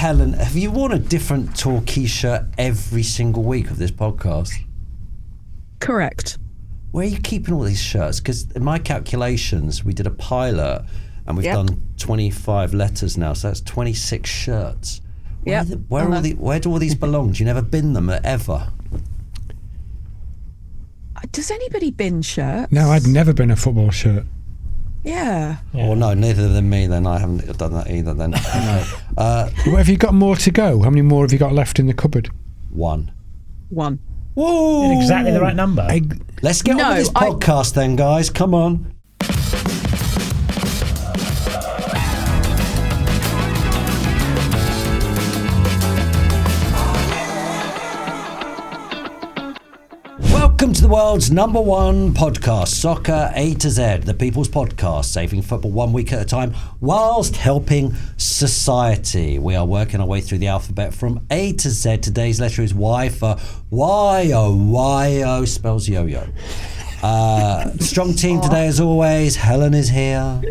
Helen, have you worn a different Torquay shirt every single week of this podcast? Correct. Where are you keeping all these shirts? Because in my calculations, we did a pilot and we've done 25 letters now, so that's 26 shirts. Where do all these belong? Do you never bin them ever? Does anybody bin shirts? No, I'd never been a football shirt. Yeah. Well, no, neither than me then. I haven't done that either then. Well, have you got more to go? How many more have you got left in the cupboard? One. Whoa! Exactly the right number. Let's get on with this podcast then, guys. Come on. Welcome to the world's #1 podcast, Soccer A to Z, the people's podcast, saving football 1 week at a time whilst helping society. We are working our way through the alphabet from A to Z. Today's letter is Y for Y-O, spells yo-yo. Strong team today as always. Helen is here.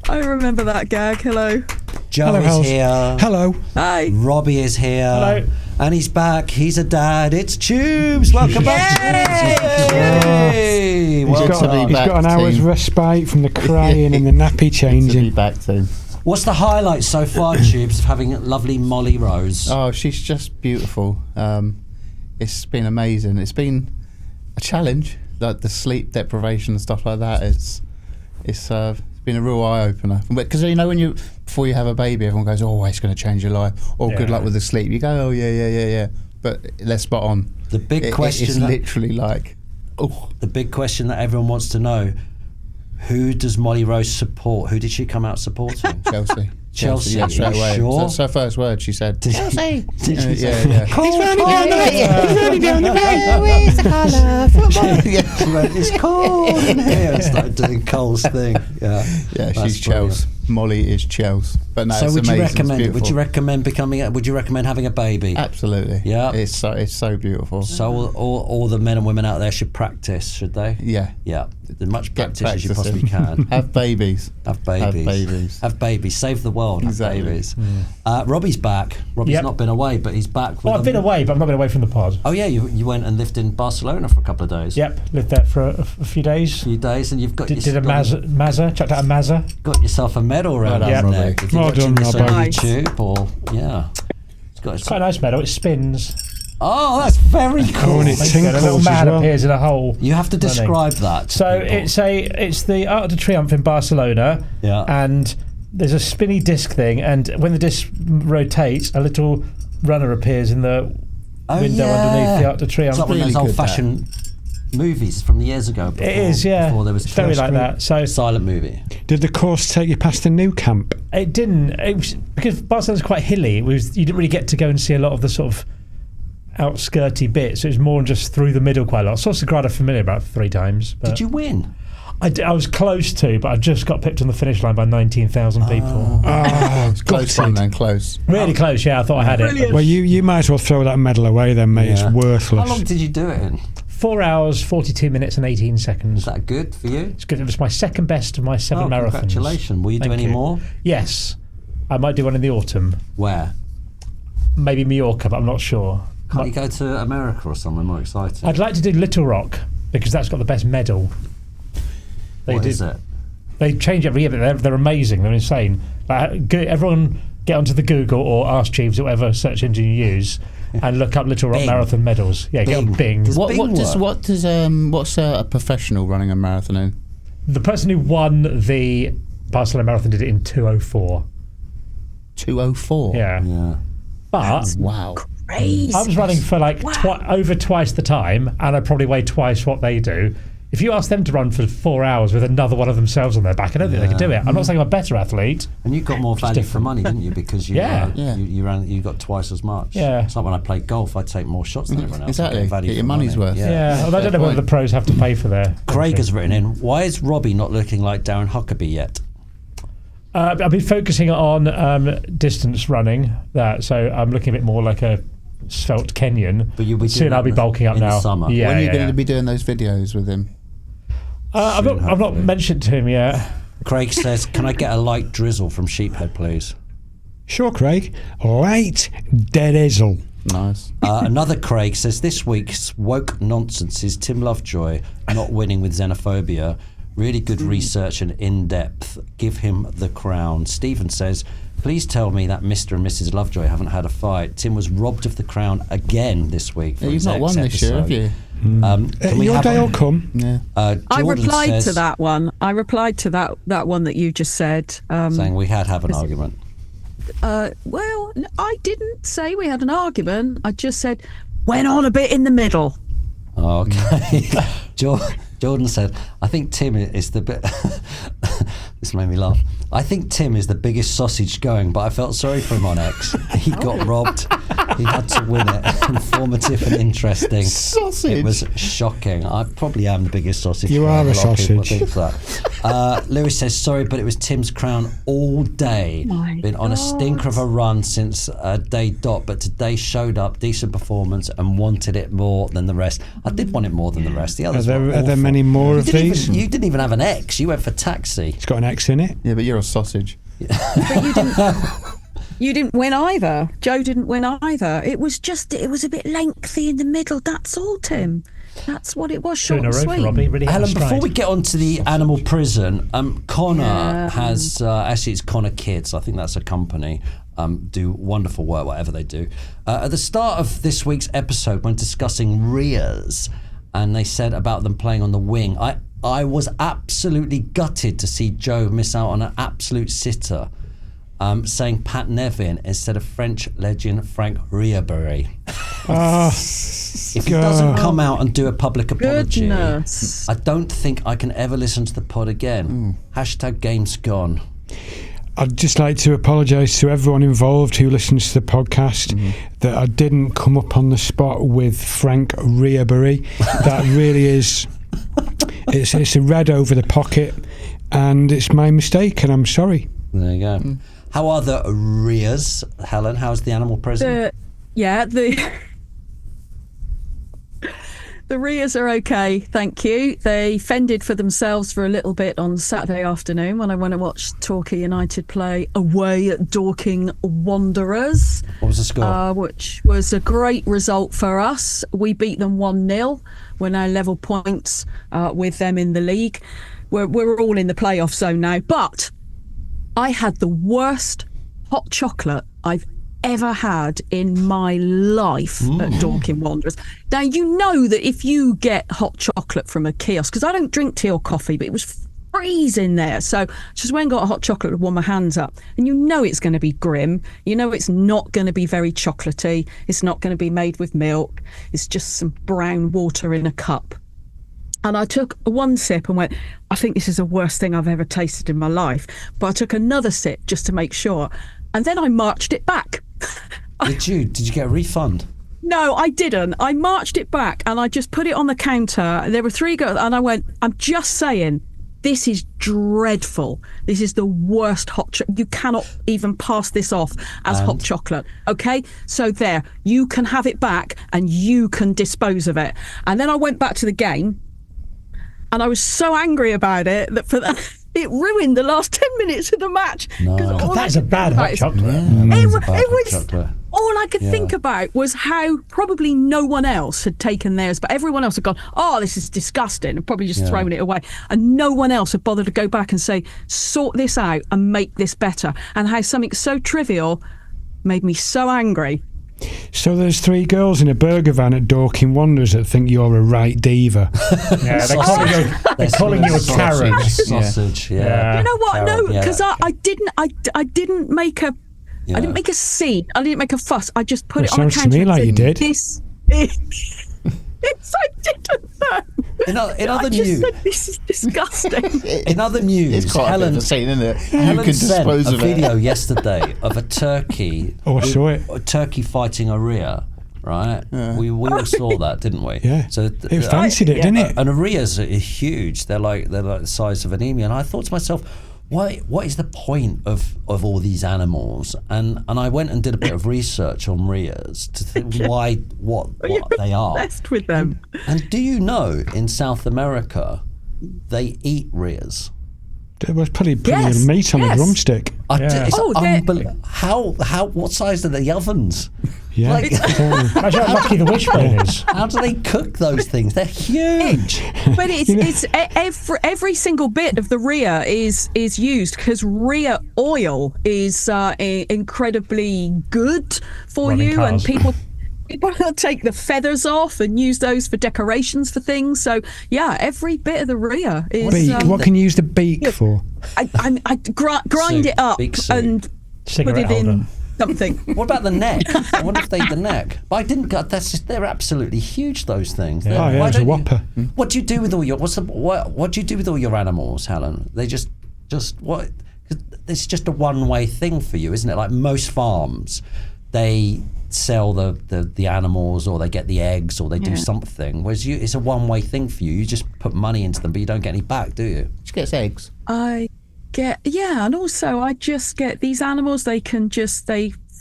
I remember that gag. Hello. Joe is here. Hello. Hi. Robbie is here. Hello. And he's back. He's a dad. It's Tubes. Welcome back, Tubes. Yay. He's got an hour's respite from the crying and the nappy changing. To be back to. What's the highlight so far, Tubes, of having lovely Molly Rose? Oh, she's just beautiful. It's been amazing. It's been a challenge, like the sleep deprivation and stuff like that. It's been a real eye opener. Because you know before you have a baby, everyone goes, "Oh, it's going to change your life." Or good luck with the sleep. You go, "Oh yeah." But they're spot on. The big question is literally like, oh. The big question that everyone wants to know: who does Molly Rose support? Who did she come out supporting? Chelsea. Chelsea. Yeah, straight away. Sure? That's her first word. She said, Chelsea. Yeah. He's running down the road. Where's the colour? Football. She went, "It's cold in here," and started doing Cole's thing. Yeah, she's Chelsea. Molly is Chelsea. But no, so it's would you amazing. recommend? Would you recommend having a baby? Absolutely. Yeah. It's so beautiful. So all the men and women out there should practice, should they? Yeah. As much practice as you possibly can. Have babies. Have babies. Save the world. Exactly. Have babies. Robbie's back. Robbie's not been away, but he's back. Well, I've been away, but I've not been away from the pod. Oh yeah, you went and lived in Barcelona for a couple of days. Yep, lived there for a few days. And you've got did a Mazza, checked out a Mazza. Got yourself a medal around his neck. If you're watching this on YouTube, it's quite a nice medal. It spins. Oh, that's very cool. And it tinkles a little man appears in a hole. You have to describe that. So it's the Arc de Triomphe in Barcelona. Yeah. And there's a spinny disc thing, and when the disc rotates, a little runner appears in the window underneath the Arc de Triomphe. It's like one of those old-fashioned movies from the years ago. Before, it is, yeah. Before there was very like that. So silent movie. Did the course take you past the new camp? It didn't. It was, because Barcelona's quite hilly. You didn't really get to go and see a lot of the sort of outskirty bits. It was more just through the middle quite a lot. I saw Sagrada Familia about 3 times. But did you win? I was close to, but I just got picked on the finish line by 19,000 people. Oh, close one then, close. Really close, yeah. I thought I had it. Well, you might as well throw that medal away then, mate. It's worthless. How long did you do it in? 4 hours, 42 minutes and 18 seconds. Is that good for you? It's good. It was my second best of my 7 marathons. Congratulations. Will you do any more? Yes. I might do one in the autumn. Where? Maybe Mallorca, but I'm not sure. Can't you go to America or somewhere more exciting? I'd like to do Little Rock because that's got the best medal. What is it? They change every year, but they're amazing. They're insane. Everyone get onto the Google or Ask Jeeves or whatever search engine you use and look up Little Rock Marathon medals. Yeah, get on Bing. What's a professional running a marathon in? The person who won the Barcelona Marathon did it in 2:04. 2:04? Yeah. But wow. Crazy. I was running for over twice the time, and I probably weighed twice what they do. If you ask them to run for 4 hours with another one of themselves on their back, I don't think they could do it. I'm not saying I'm a better athlete. And you got more value for money, didn't you? Because you got twice as much. Yeah. It's like when I played golf, I'd take more shots than everyone else. Exactly. Get your money's worth. Yeah. Although I don't know whether the pros have to pay for their. Craig has written in, why is Robbie not looking like Darren Huckabee yet? I've been focusing on distance running, so I'm looking a bit more like a svelte Kenyan. But soon I'll be bulking up now. The summer. Yeah, when are you going to be doing those videos with him? I've not mentioned to him yet. Craig says, can I get a light drizzle from Sheephead, please? Sure, Craig. Late Derizzle. Nice. Another Craig says this week's woke nonsense is Tim Lovejoy not winning with xenophobia. Really good research and in-depth. Give him the crown. Stephen says, please tell me that Mr. and Mrs. Lovejoy haven't had a fight. Tim was robbed of the crown again this week. You've not won this year, have you? Your day will come. Yeah. I replied says, to that one. I replied to that one that you just said. saying we have an argument. Well, I didn't say we had an argument. I just said went on a bit in the middle. Okay. Jordan said, I think Tim is the bit. This made me laugh. I think Tim is the biggest sausage going, but I felt sorry for him on X. He got robbed. He had to win it. Informative and interesting. Sausage. It was shocking. I probably am the biggest sausage. You fan. are a lot of people sausage. think that. Lewis says, sorry, but it was Tim's crown all day. Been on a stinker of a run since day dot, but today showed up, decent performance, and wanted it more than the rest. I did want it more than the rest. The others Are were there awful. many more of these? You didn't even have an X. You went for taxi. It's got an X in it. Yeah, but you're a sausage. But you didn't win either. Joe didn't win either. It was a bit lengthy in the middle. That's all, Tim. That's what it was. Short Two in a and row for sweet. Robbie. Really Helen, had a stride. before we get on to the animal prison, Connor has, actually it's Connor Kids, I think that's a company, do wonderful work, whatever they do. At the start of this week's episode, when discussing Rias, and they said about them playing on the wing, I was absolutely gutted to see Joe miss out on an absolute sitter, saying Pat Nevin instead of French legend Frank Ribery. If he doesn't come out and do a public apology, Goodness. I don't think I can ever listen to the pod again. Hashtag game's gone. I'd just like to apologise to everyone involved who listens to the podcast that I didn't come up on the spot with Frank Ribery. That really is, it's a red over the pocket, and it's my mistake, and I'm sorry. There you go. How are the Rias, Helen? How's the animal prison? The Rias are okay, thank you. They fended for themselves for a little bit on Saturday afternoon when I went and watched Torquay United play away at Dorking Wanderers. What was the score? Which was a great result for us. We beat them 1-0. We're now level points with them in the league. We're all in the playoff zone now. But I had the worst hot chocolate I've ever had in my life at Dorking Wanderers. Now, you know that if you get hot chocolate from a kiosk, because I don't drink tea or coffee, but it was freezing there, so just went and got a hot chocolate to warm my hands up, and you know it's going to be grim, you know it's not going to be very chocolatey, it's not going to be made with milk, it's just some brown water in a cup. And I took one sip and went, I think this is the worst thing I've ever tasted in my life. But I took another sip just to make sure, and then I marched it back. Did you get a refund? No, I didn't. I marched it back and I just put it on the counter. There were 3 girls and I went, I'm just saying, this is dreadful. This is the worst hot chocolate. You cannot even pass this off as hot chocolate. Okay? So there, you can have it back and you can dispose of it. And then I went back to the game and I was so angry about it that for that, it ruined the last 10 minutes of the match. No. all That's I a bad could hot think chocolate. about is- It was chocolate. all I could think about was how probably no one else had taken theirs, but everyone else had gone, oh, this is disgusting, and probably just thrown it away. And no one else had bothered to go back and say, sort this out and make this better. And how something so trivial made me so angry. So there's 3 girls in a burger van at Dorking Wanderers that think you're a right diva. Yeah, they're calling you a Karen. Sausage, yeah. You know what? Carrot, No, because yeah. I didn't make a Yeah. I didn't make a scene. I didn't make a fuss. I just put Well, it on the sounds to counter. me and like said, you did. This. Yes, I didn't know. In other I just news, said, this is disgusting. in other news, It's quite a bit of Helen a scene, isn't it? Helen You can sent dispose a of video it. yesterday of a turkey. Oh, I saw it. A turkey fighting a rhea, right? We all saw that, didn't we? Yeah. So It fancied it, didn't it? And areas are huge. They're like the size of an emu. And I thought to myself, what is the point of all these animals? And I went and did a bit of research on rheas to think what they are. Obsessed with them. And do you know in South America they eat rheas? There was probably Yes, meat on a yes. drumstick. It's Oh, what size are the ovens? Yeah. Like- Imagine how lucky the wishbone is. How do they cook those things? They're huge. But it's every single bit of the rear is used because rear oil is incredibly good for Running you, cars. and people take the feathers off and use those for decorations for things. So yeah, every bit of the rear is. Beak. What can you use the beak for? I grind Soup, it up beak soup. and put Cigarette it holder. in something. What about the neck? I wonder if they eat the neck. But I didn't. They're absolutely huge. Those things. Yeah. Oh, yeah, Why it's a don't you- whopper. What do you do with all your? What do you do with all your animals, Helen? They just what? 'Cause it's just a one-way thing for you, isn't it? Like most farms, they sell the animals, or they get the eggs, or they do something. Whereas it's a one-way thing for you. You just put money into them, but you don't get any back, do you? She gets eggs. I get and also I just get these animals. They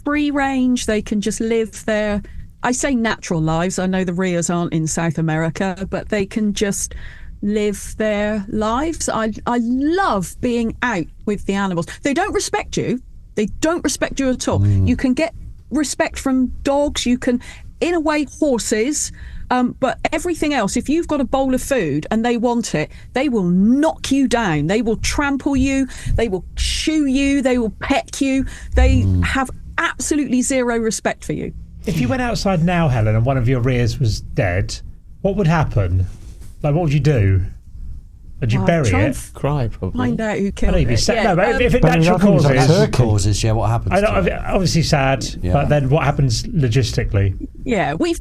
free range. They can just live their. I say natural lives. I know the Rias aren't in South America, but they can just live their lives. I love being out with the animals. They don't respect you. They don't respect you at all. You can get respect from dogs. You can, in a way, horses. But everything else, if you've got a bowl of food and they want it, they will knock you down. They will trample you. They will shoo you. They will peck you. They have absolutely zero respect for you. If you went outside now, Helen, and one of your rears was dead, what would happen? Like, what would you do? Would you bury try it? and Cry, probably. Find out who I killed know you'd be it. sad. Yeah, No, but if it But natural nothing's like causes, turkey. Causes, yeah. What happens? I know, to it? obviously sad, Yeah. but then what happens logistically? Yeah, we've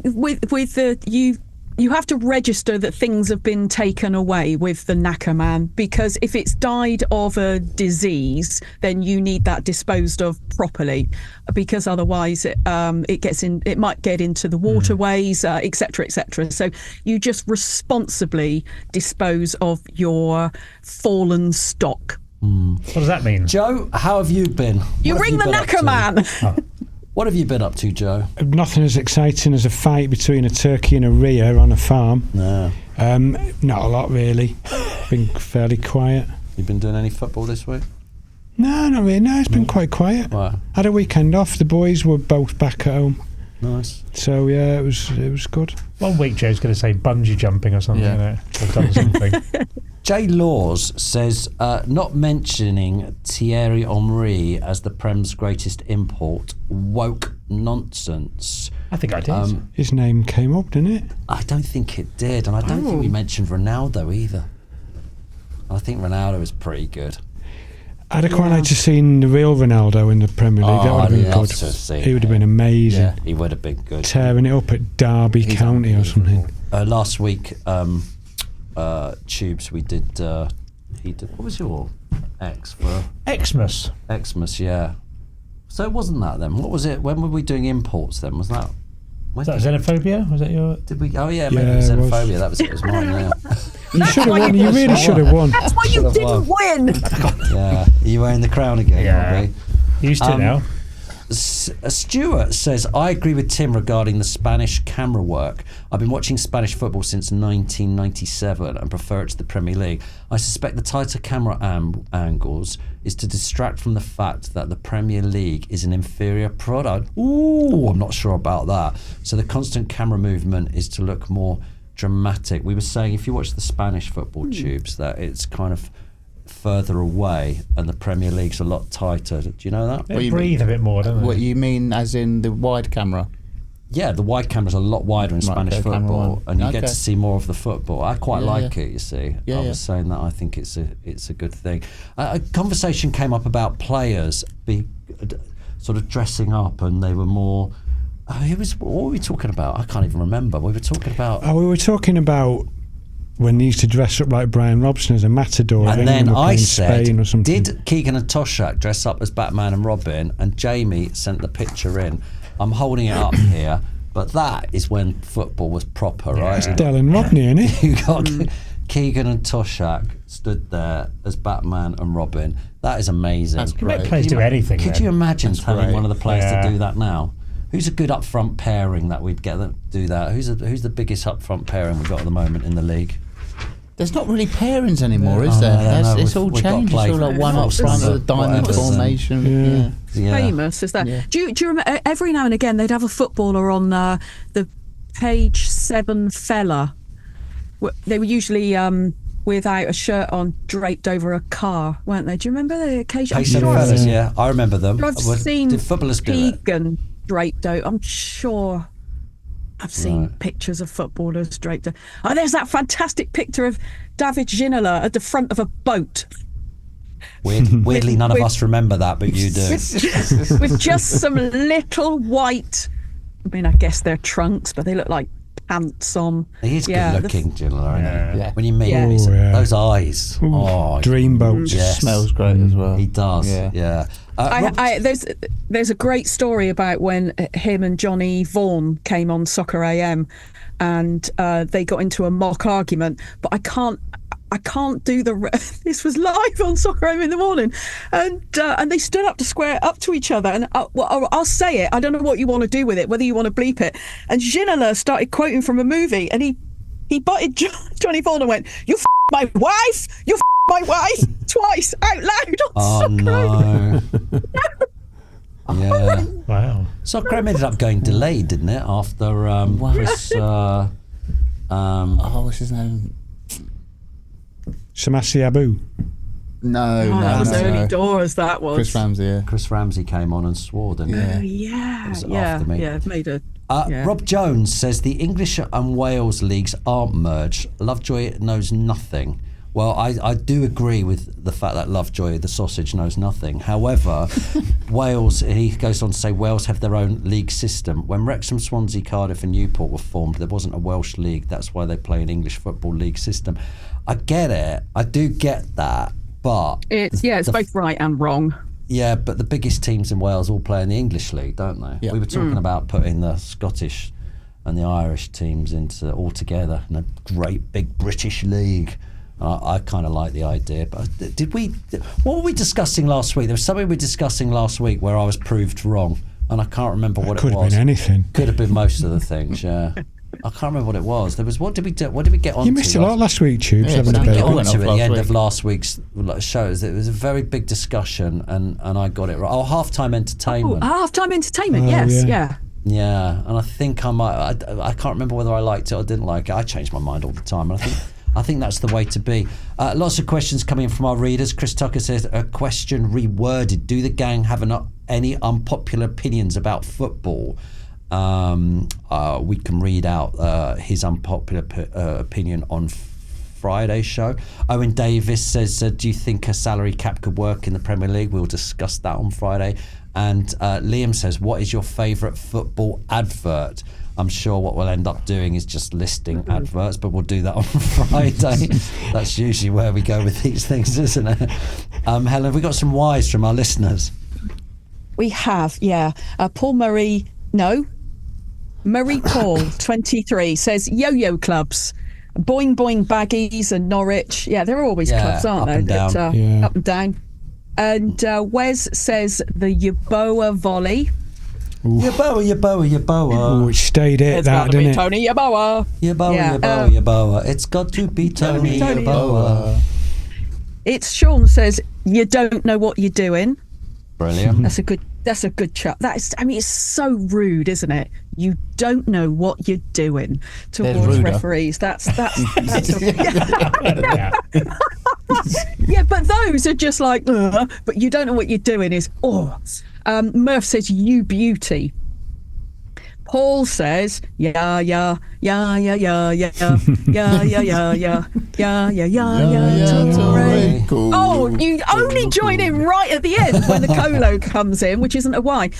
with the you have to register that things have been taken away with the knacker man, because if it's died of a disease, then you need that disposed of properly, because otherwise it might get into the waterways, etc., etc. So you just responsibly dispose of your fallen stock. What does that mean? Joe, how have you been? You What have ring the been up knacker to? man. What have you been up to, Joe? Nothing as exciting as a fight between a turkey and a rhea on a farm. No. Not a lot, really. Been fairly quiet. You been doing any football this week? No, not really. No, it's been quite quiet. Right. Had a weekend off. The boys were both back at home. Nice. So, yeah, it was good. One week Joe's going to say bungee jumping or something. Yeah. I've done something. Jay Laws says, not mentioning Thierry Henry as the Prem's greatest import, woke nonsense. I think I did. His name came up, didn't it? I don't think it did, and I don't think we mentioned Ronaldo either. I think Ronaldo is pretty good. I'd have quite liked to have seen the real Ronaldo in the Premier League. That would have been I'd love good. to have seen He would have him. been amazing. Yeah, he would have been good. Tearing it up at Derby He's County or something. Last week, Tubes, we did. He did. What was your X for Xmas. Xmas? Yeah. So it wasn't that then. What was it? When were we doing imports then? Was that? Was that xenophobia? Was that your... Did we? Oh yeah, maybe Yeah, it was. xenophobia. That was it. Was mine. Yeah. You should have why won. you You really lost. should have won. That's why you Should've didn't win. Yeah. Are you wearing the crown again? Yeah. Robbie? Used to now. Stuart says, I agree with Tim regarding the Spanish camera work. I've been watching Spanish football since 1997 and prefer it to the Premier League. I suspect the tighter camera angles is to distract from the fact that the Premier League is an inferior product. Ooh, I'm not sure about that. So the constant camera movement is to look more dramatic. We were saying, if you watch the Spanish football tubes, that it's kind of further away and the Premier League's a lot tighter. Do you know that? They breathe a bit more, don't they? What you mean, as in the wide camera? Yeah, the wide camera's a lot wider in Spanish okay, camera football, one. and you get Okay. to see more of the football. I quite Yeah, like yeah. it. You see, Yeah, I yeah. was saying that I think it's a good thing. A conversation came up about players sort of dressing up, and they were more. What were we talking about? I can't even remember. We were talking about. Oh, we were talking about when he used to dress up like Brian Robson as a matador. And England then were I playing said, Spain or something. did Keegan and Toshak dress up as Batman and Robin? And Jamie sent the picture in. I'm holding it up here, but that is when football was proper, right? Dylan Rodney, innit? You got Keegan and Toshak stood there as Batman and Robin. That is amazing. That's You make great. players do anything. Could then. you imagine That's telling great. one of the players Yeah. to do that now? Who's a good up front pairing that we'd get them to do that? Who's the biggest up front pairing we've got at the moment in the league? There's not really pairings anymore, Yeah. is there? No, It's all we've got to changed. It's play all like one up football. front of the diamond Whatever's, formation. Yeah. Famous is that? Yeah. Do you remember? Every now and again, they'd have a footballer on the page 7 fella. They were usually without a shirt on, draped over a car, weren't they? Do you remember the occasion? Page 7 fellas, yeah, I remember them. I've seen Did footballers do it? Keegan draped out. I'm sure I've seen pictures of footballers draped out. Oh, there's that fantastic picture of David Ginola at the front of a boat. Weirdly, none of us remember that, but you do. With just some little white, I mean, I guess they're trunks, but they look like pants on. He is good looking, Ginola, isn't he? Yeah. When you meet Yeah. him, Oh, yeah. those eyes. Dreamboat. Yes. Smells great as well. He does, Yeah. yeah. Rob- There's a great story about when him and Johnny Vaughan came on Soccer AM, and they got into a mock argument. But I can't do this was live on Soccer AM in the morning, and they stood up to square up to each other. And I'll say it. I don't know what you want to do with it, whether you want to bleep it. And Ginola started quoting from a movie, and he butted Johnny Vaughan and went, "You f*** my wife! You f*** my wife!" twice out loud on Soccer AM. No. Yeah. Wow. Soccer AM ended up going delayed, didn't it? After Chris. What's his name? Samasi Abu. No, That was no. early doors. That was Chris Ramsey, yeah. Chris Ramsey came on and swore, didn't he? Was it after me? It made a. Rob Jones says the English and Wales leagues aren't merged. Lovejoy knows nothing. Well, I do agree with the fact that Lovejoy, the sausage, knows nothing. However, Wales, he goes on to say, Wales have their own league system. When Wrexham, Swansea, Cardiff and Newport were formed, there wasn't a Welsh league. That's why they play an English football league system. I get it. I do get that. But It's both right and wrong. yeah, but the biggest teams in Wales all play in the English league, don't they? Yeah. We were talking about putting the Scottish and the Irish teams into all together in a great big British league. I kind of like the idea, but what were we discussing last week? There was something we were discussing last week where I was proved wrong, and I can't remember what it was. Could have been anything. Could have been most of the things, yeah. I can't remember what it was. There was what did we get on? You missed a lot last week, Tubes. Yeah, having a we Get got baby. on onto it at last the end week. of last week's show. It was a very big discussion, and I got it right. Oh, halftime entertainment. Half-time entertainment. Oh, Yes, yeah. yeah. Yeah, and I think I might. I can't remember whether I liked it or didn't like it. I change my mind all the time, and I think that's the way to be. Lots of questions coming from our readers. Chris Tucker says a question reworded: do the gang have any unpopular opinions about football? We can read out his unpopular opinion on Friday's show. Owen Davis says, do you think a salary cap could work in the Premier League? We'll discuss that on Friday. And Liam says, what is your favourite football advert? I'm sure what we'll end up doing is just listing adverts, but we'll do that on Friday. That's usually where we go with these things, isn't it? Helen, have we got some whys from our listeners? We have, yeah. Paul Murray, no. Murray Paul, 23, says yo-yo clubs. Boing Boing Baggies and Norwich. Yeah, they're always clubs, aren't up they? and down. Up and down. And Wes says the Yeboah volley. Yeboah. Oh, it stayed it, It's that, got to be didn't it? Tony Yeboah. Yeboah. It's got to be Tony Tony Yeboah. It's Sean says you don't know what you're doing. Brilliant. That's a good chat. It's so rude, isn't it? You don't know what you're doing towards referees. That's yeah, but those are just like, but you don't know what you're doing is, Murph says, you beauty. Paul says, yeah, Cool. Oh, you only join in right at the end when the colo comes in, which isn't a why.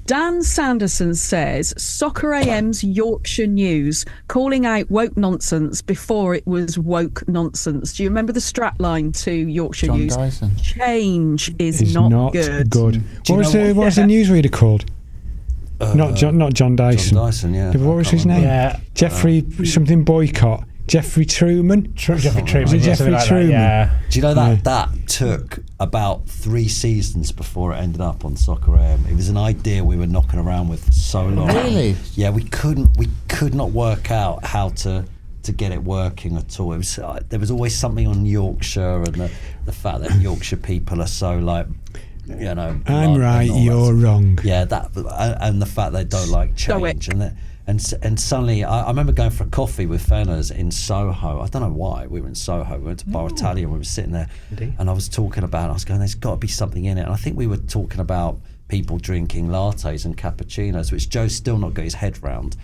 Dan Sanderson says, Soccer AM's Yorkshire News calling out woke nonsense before it was woke nonsense. Do you remember the strapline to Yorkshire John News? Dyson. Change is It's not good. What was the newsreader called? Not John Dyson. John Dyson, yeah. What was his name? Yeah. Jeffrey something Boycott. Jeffrey Truman. Jeffrey Truman. Was it yeah, Jeffrey something like that, Truman? yeah. Do you know that took about 3 seasons before it ended up on Soccer AM? It was an idea we were knocking around with for so long. Really? Yeah, we could not work out how to to get it working at all. It was there was always something on Yorkshire and the fact that Yorkshire people are so like, you know. I'm right, you're wrong. Yeah, that and the fact they don't like change and suddenly I remember going for a coffee with fellas in Soho. I don't know why we were in Soho. We went to Bar Italia. We were sitting there, and I was talking about. I was going, "There's got to be something in it." And I think we were talking about people drinking lattes and cappuccinos, which Joe's still not got his head round.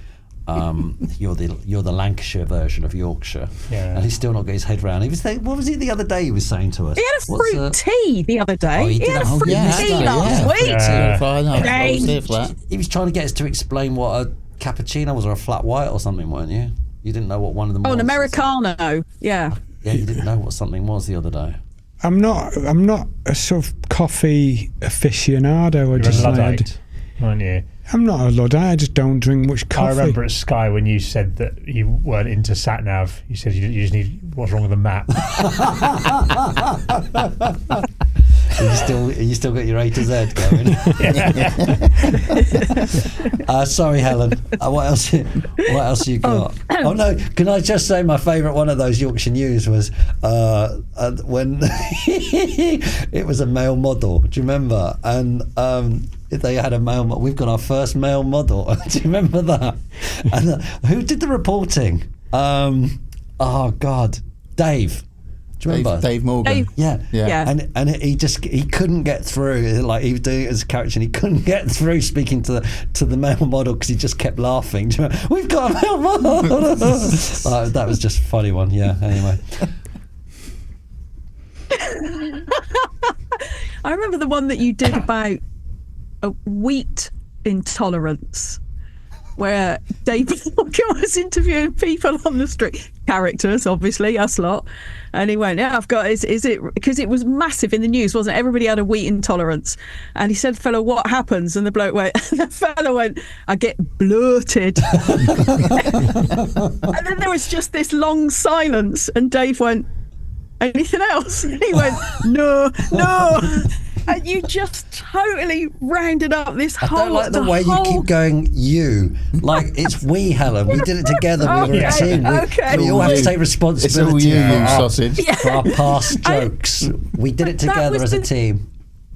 You're the Lancashire version of Yorkshire, and he's still not got his head round. He was saying, what was it the other day he was saying to us? He had a fruit tea the other day. He had a fruit tea last week. He was trying to get us to explain what a cappuccino was or a flat white or something, weren't you? You didn't know what one of them was. Oh, an Americano. Yeah. Yeah, you didn't know what something was the other day. I'm not a sort of coffee aficionado. You're a Luddite, aren't you? I'm not a Luddite. I just don't drink much coffee. I remember at Sky when you said that you weren't into sat nav. You said you just need what's wrong with the map. You still got your A to Z going. Sorry, Helen. What else you got? Oh no! Can I just say my favourite one of those Yorkshire News was when it was a male model. Do you remember? And they had a male. We've got our first male model. Do you remember that? And who did the reporting? Oh God, Dave. Do you remember? Dave Morgan. Yeah. And he couldn't get through. Like he was doing it as a character, and he couldn't get through speaking to the male model because he just kept laughing. Do you remember? We've got a male model. That was just a funny one. Yeah. Anyway. I remember the one that you did about a wheat intolerance, where David Morgan was interviewing people on the street, characters, obviously, us lot, and he went, "Yeah, I've got. Is it because it was massive in the news, wasn't it? Everybody had a wheat intolerance." And he said, "Fellow, what happens?" And the bloke went, the fellow went, "I get blurted." And then there was just this long silence, and Dave went, "Anything else?" And he went, No. And you just totally rounded up this whole... I don't like the way you keep going, you. Like, it's we, Helen. We did it together. We were a team. We all have to take responsibility for our past jokes. We did it together as a team.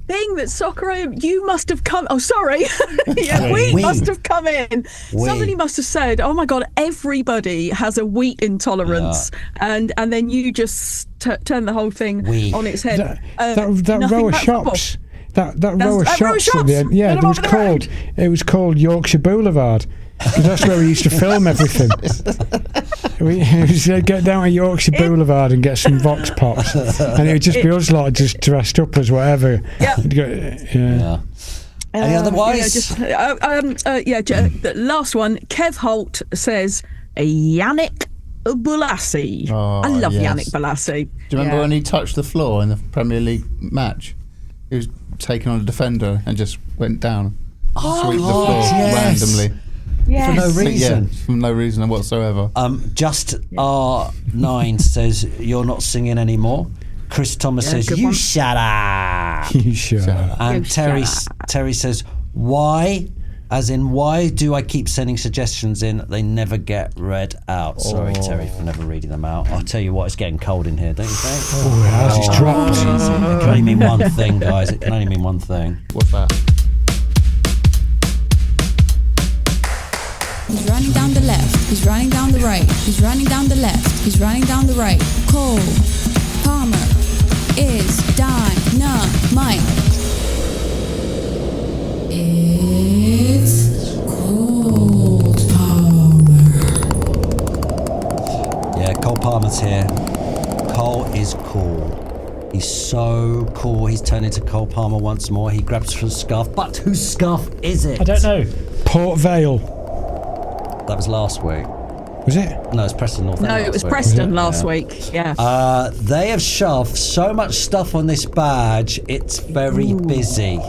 Thing that Soccer AM, you must have come... Oh, sorry. We must have come in. Somebody must have said, oh, my God, everybody has a wheat intolerance. Yeah. And then you just turned the whole thing on its head. That row of shops... That row of shops at the end, it was called Yorkshire Boulevard, because that's where we used to film everything. We used to get down to Yorkshire Boulevard and get some Vox Pops, and it would just be us lot just dressed up as whatever. Yeah. Any otherwise? The last one. Kev Holt says Yannick Bolasie. Oh, I love Yannick Bolasie. Do you remember when he touched the floor in the Premier League match? He was taking on a defender and just went down, sweep the floor randomly. Yes. For no reason. Yeah, for no reason whatsoever. Just R9 says you're not singing anymore. Chris Thomas says you shut up. You shut up. And Terry says why? As in, why do I keep sending suggestions in? They never get read out. Sorry, Terry, for never reading them out. I'll tell you what, it's getting cold in here, don't you think? Oh, it has. It's dropped. It can only mean one thing, guys. It can only mean one thing. What's that? He's running down the left. He's running down the right. He's running down the left. He's running down the right. Cole Palmer is dynamite. It's Cole Palmer. Yeah, Cole Palmer's here. Cole is cool. He's so cool. He's turned into Cole Palmer once more. He grabs for the scarf. But whose scarf is it? I don't know. Port Vale. That was last week. Was it? No, it's Preston North. No, it was Preston last week. Yeah. They have shoved so much stuff on this badge. It's very busy.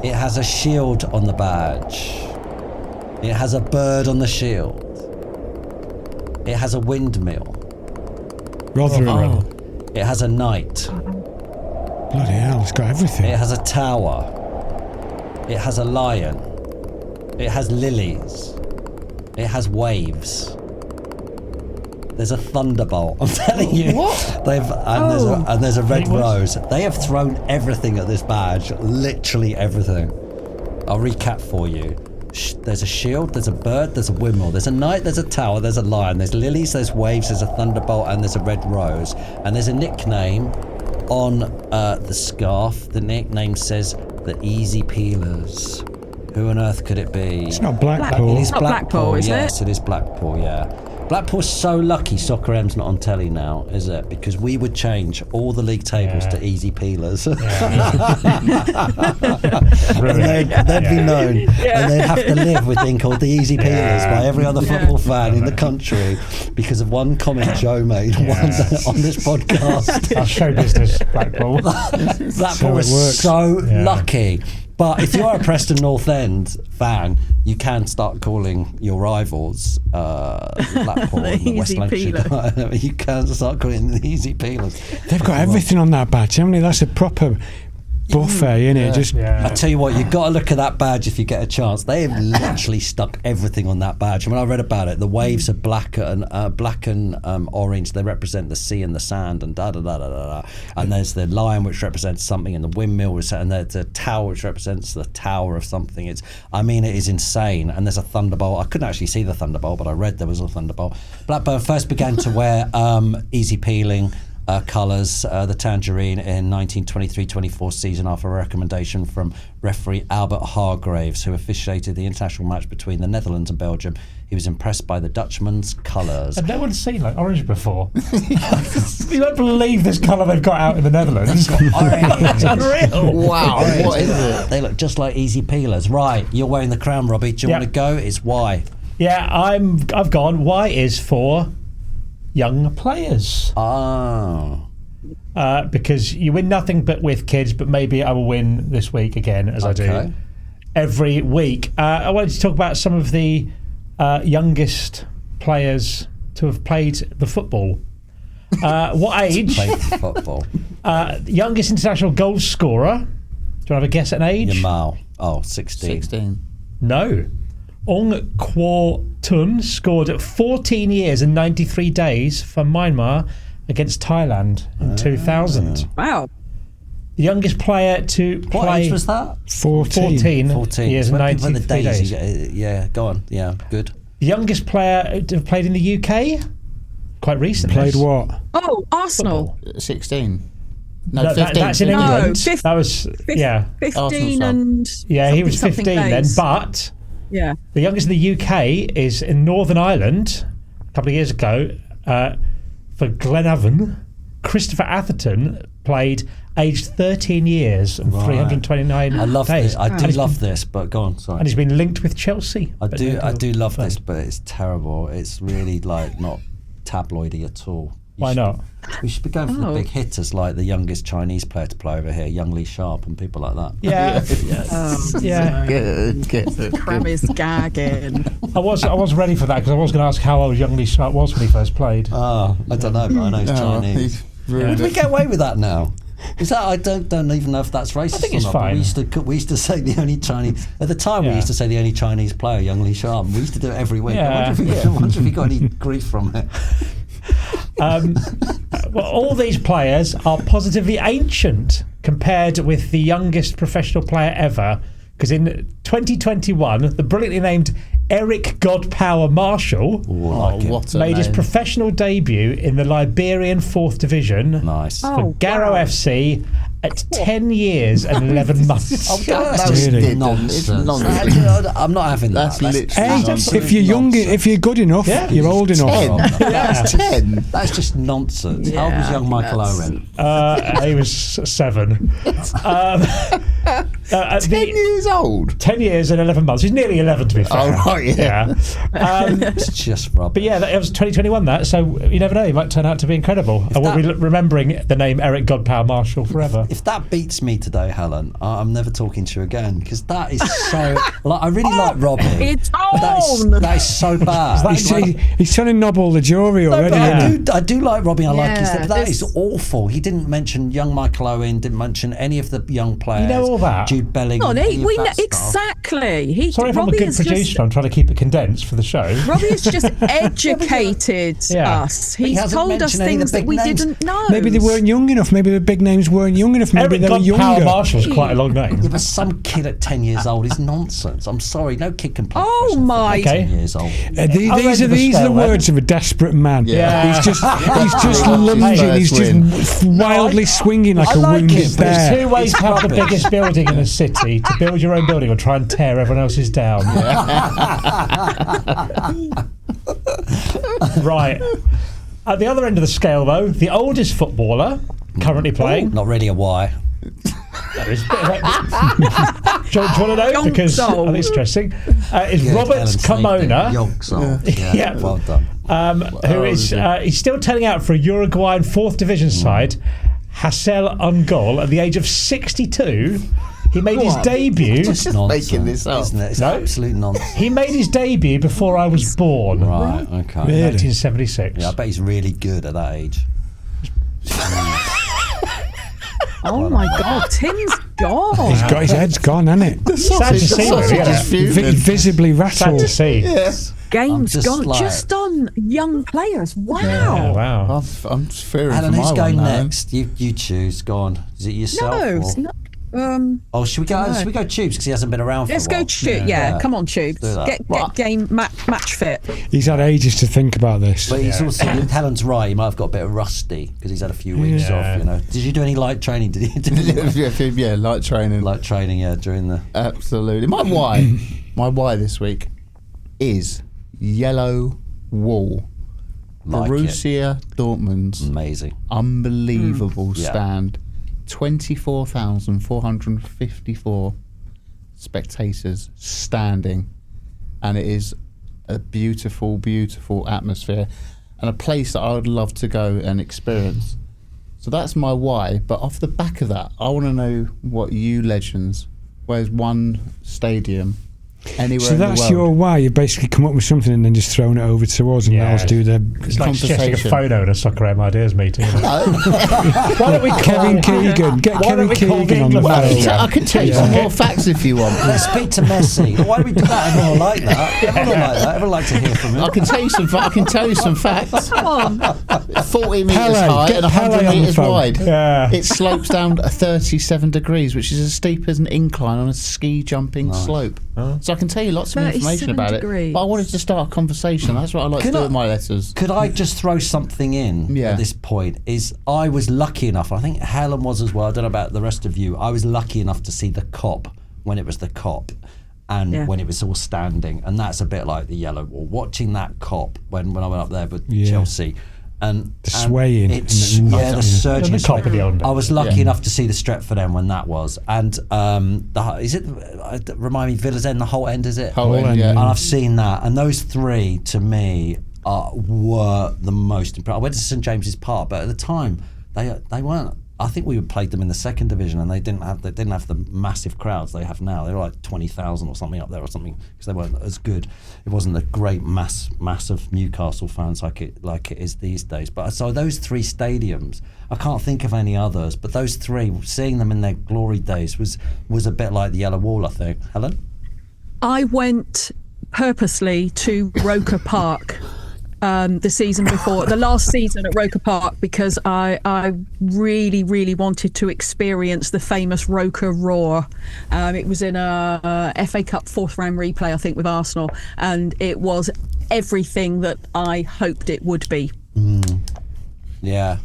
It has a shield on the badge. It has a bird on the shield. It has a windmill. Rotherham. It has a knight. Bloody hell, it's got everything. It has a tower. It has a lion. It has lilies. It has waves. There's a thunderbolt. I'm telling you. What? There's a red rose. They have thrown everything at this badge. Literally everything. I'll recap for you. There's a shield, there's a bird, there's a windmill, there's a knight, there's a tower, there's a lion, there's lilies, there's waves, there's a thunderbolt, and there's a red rose. And there's a nickname on the scarf. The nickname says the Easy Peelers. Who on earth could it be? It's not Blackpool. It is Not Blackpool, is yes, it is Blackpool, yeah. Blackpool's so lucky Soccer M's not on telly now, is it? Because we would change all the league tables to Easy Peelers. And they'd be known. And they'd have to live with being called the Easy Peelers by every other football fan in the country because of one comment Joe made once on this podcast. Our show business, Blackpool. Blackpool was so lucky. But if you're a Preston North End fan, you can start calling your rivals Blackpool and the West Lancashire. You can start calling them the Easy Peelers. They've got everything on that badge, haven't they? That's a proper buffet, isn't it? I tell you what, you've got to look at that badge if you get a chance. They have literally stuck everything on that badge. When I read about it, the waves are black and orange. They represent the sea and the sand and da-da-da-da-da. And there's the lion, which represents something, and the windmill, and there's the tower, which represents the tower of something. It is insane. And there's a thunderbolt. I couldn't actually see the thunderbolt, but I read there was a thunderbolt. Blackburn first began to wear easy peeling colours, the tangerine, in 1923-24 season after a recommendation from referee Albert Hargraves, who officiated the international match between the Netherlands and Belgium. He was impressed by the Dutchman's colours. Have no one's seen orange before? You don't believe this colour they've got out in the Netherlands. It's unreal. Wow, what is it? They look just like Easy Peelers. Right, you're wearing the crown, Robbie. Do you want to go? It's Y. Yeah, I've gone. Y is for young players. Oh. Because you win nothing but with kids, but maybe I will win this week again, as I do every week. I wanted to talk about some of the youngest players to have played the football. What age? Played the football. Youngest international goal scorer. Do you want to have a guess at an age? Yamal. Oh, 16. No. Ong Kwo Tun scored at 14 years and 93 days for Myanmar against Thailand in 2000. Wow. The youngest player to play... What age was that? 14 years and 93 days. Yeah, go on. Yeah, good. The youngest player to have played in the UK? Quite recently. Played what? Oh, Arsenal. 16. No, No, 15. that's in No, England. 15. That was... Yeah. 15 and... Yeah, he was something 15 then, days. but... Yeah. The youngest in the UK is in Northern Ireland a couple of years ago for Glenavon. Christopher Atherton played aged 13 years and 329 I love days. this. I do love this, but go on, sorry. And he's been linked with Chelsea. I do love this, but it's terrible. It's really not tabloidy at all. Why not? We should be going for the big hitters like the youngest Chinese player to play over here, Young Lee Sharp and people like that. Yeah. Yeah. Good. Cram is gagging. I was ready for that because I was going to ask how old Young Lee Sharp was when he first played. Oh, I don't know, but I know he's Chinese. Would we get away with that now? Is that I don't even know if that's racist. I think or it's not, but fine. We used to say the only Chinese at the time. We used to say the only Chinese player, Young Lee Sharp. We used to do it every week. Yeah. I wonder if he got any grief from it. Well, all these players are positively ancient compared with the youngest professional player ever. Because in 2021, the brilliantly named Eric Godpower Marshall made his professional debut in the Liberian 4th Division for Garrow FC at 10 years and 11 months. That's just nonsense. I'm not having that. That's literally nonsense. If you're young, if you're good enough, you're old enough. That's 10. That's just nonsense. How old was young Michael Owen? He was 7. 10 years old? 10 years and 11 months. He's nearly 11 to be fair. Oh, right, yeah. It's just rubbish. But yeah, that was 2021 that, so you never know, he might turn out to be incredible. I will be remembering the name Eric Godpower Marshall forever. If that beats me today, Helen, I'm never talking to you again because that is so. I really like Robbie. It's on. That is so bad. He's trying to nobble the jury already. I do like Robbie. I like his. That this- is awful. He didn't mention young Michael Owen. Didn't mention any of the young players. You know all that. Jude Bellingham. Exactly. Sorry if I'm a good producer. I'm trying to keep it condensed for the show. Robbie has just educated us. He's told us things that we didn't know. Maybe they weren't young enough. Maybe the big names weren't young enough. Maybe they were younger. Power Marshall's quite a long name. Yeah, but some kid at 10 years old is nonsense. I'm sorry, no kid can play. Oh my! Okay. 10 years old. These are the words of a desperate man. Yeah. He's just lunging. He's just wildly swinging like a wounded bear. There's two ways to have the biggest building in a city: to build your own building or try and tear everyone else's down. Right. At the other end of the scale, though, the oldest footballer currently playing. Not really a why. There is a bit of that. Do you want to know? Because I think it's interesting. Is Robert Carmona. Yeah, well done. Who is he's still turning out for a Uruguayan 4th division side, Hassel Ungol, at the age of 62. He made his debut. Just making this up, isn't it? It's absolute nonsense. He made his debut before I was born. Right. Okay. Really? 1976. Yeah, I bet he's really good at that age. Oh my God, Tim's gone. He's got his head's gone, hasn't it? Sad to see, Visibly rattled. Sad to see. Yes. Game's gone just on young players. Wow. Yeah, wow. I'm just fearing Helen, for who's my going one now. next? You choose. Go on. Is it yourself? No, or? it's not. Should we go? Should we go Tubes because he hasn't been around for Let's a while? go Tubes. Yeah, come on, Tubes. Do that. Get game match fit. He's had ages to think about this. But he's also, Helen's right, he might have got a bit of rusty because he's had a few weeks off, you know. Did you do any light training? Did you? Yeah, light training. Light training, yeah, during the... Absolutely. My why this week is yellow wall. Borussia Dortmund's amazing, unbelievable stand. 24,454 spectators standing, and it is a beautiful, beautiful atmosphere and a place that I would love to go and experience. So that's my why. But off the back of that, I want to know what you legends, where's one stadium anywhere so in the that's world. your why. You basically come up with something and then just thrown it over to us and let us do the it's like suggesting a photo in a Soccer M Ideas meeting. Why don't we call Kevin Keegan? Get Kevin Keegan on the phone. I can tell you some more facts if you want. Let's speak to Messi. Why don't we do that? Everyone will like that. Everyone will like that. Everyone like to hear from him. I can tell you some facts. Come on. 40 metres Pele, high get and 100 Pele on the metres phone. wide. Yeah. It slopes down to 37 degrees, which is as steep as an incline on a ski jumping slope. So I can tell you lots of information about degrees. it. But I wanted to start a conversation. That's what I like to do with my letters. Could I just throw something in at this point? I was lucky enough, I think Helen was as well, I don't know about the rest of you, I was lucky enough to see the Cop when it was the Cop and when it was all standing, and that's a bit like the Yellow Wall. Watching that Cop when I went up there with Chelsea, and the swaying, the surging. The Cop of the old days. I was lucky enough to see the Stretford end when that was, and remind me, Villa's End, the whole end, is it? Whole end, yeah. And I've seen that, and those three to me were the most impressive. I went to St James's Park, but at the time they weren't. I think we played them in the 2nd division, and they didn't have the massive crowds they have now. They were like 20,000 or something up there or something, because they weren't as good. It wasn't the great mass of Newcastle fans like it is these days. But so those three stadiums, I can't think of any others, but those three, seeing them in their glory days was a bit like the Yellow Wall, I think. Helen? I went purposely to Roker Park the season before, the last season at Roker Park, because I really, really wanted to experience the famous Roker Roar. It was in a FA Cup 4th round replay, I think, with Arsenal, and it was everything that I hoped it would be. Yeah.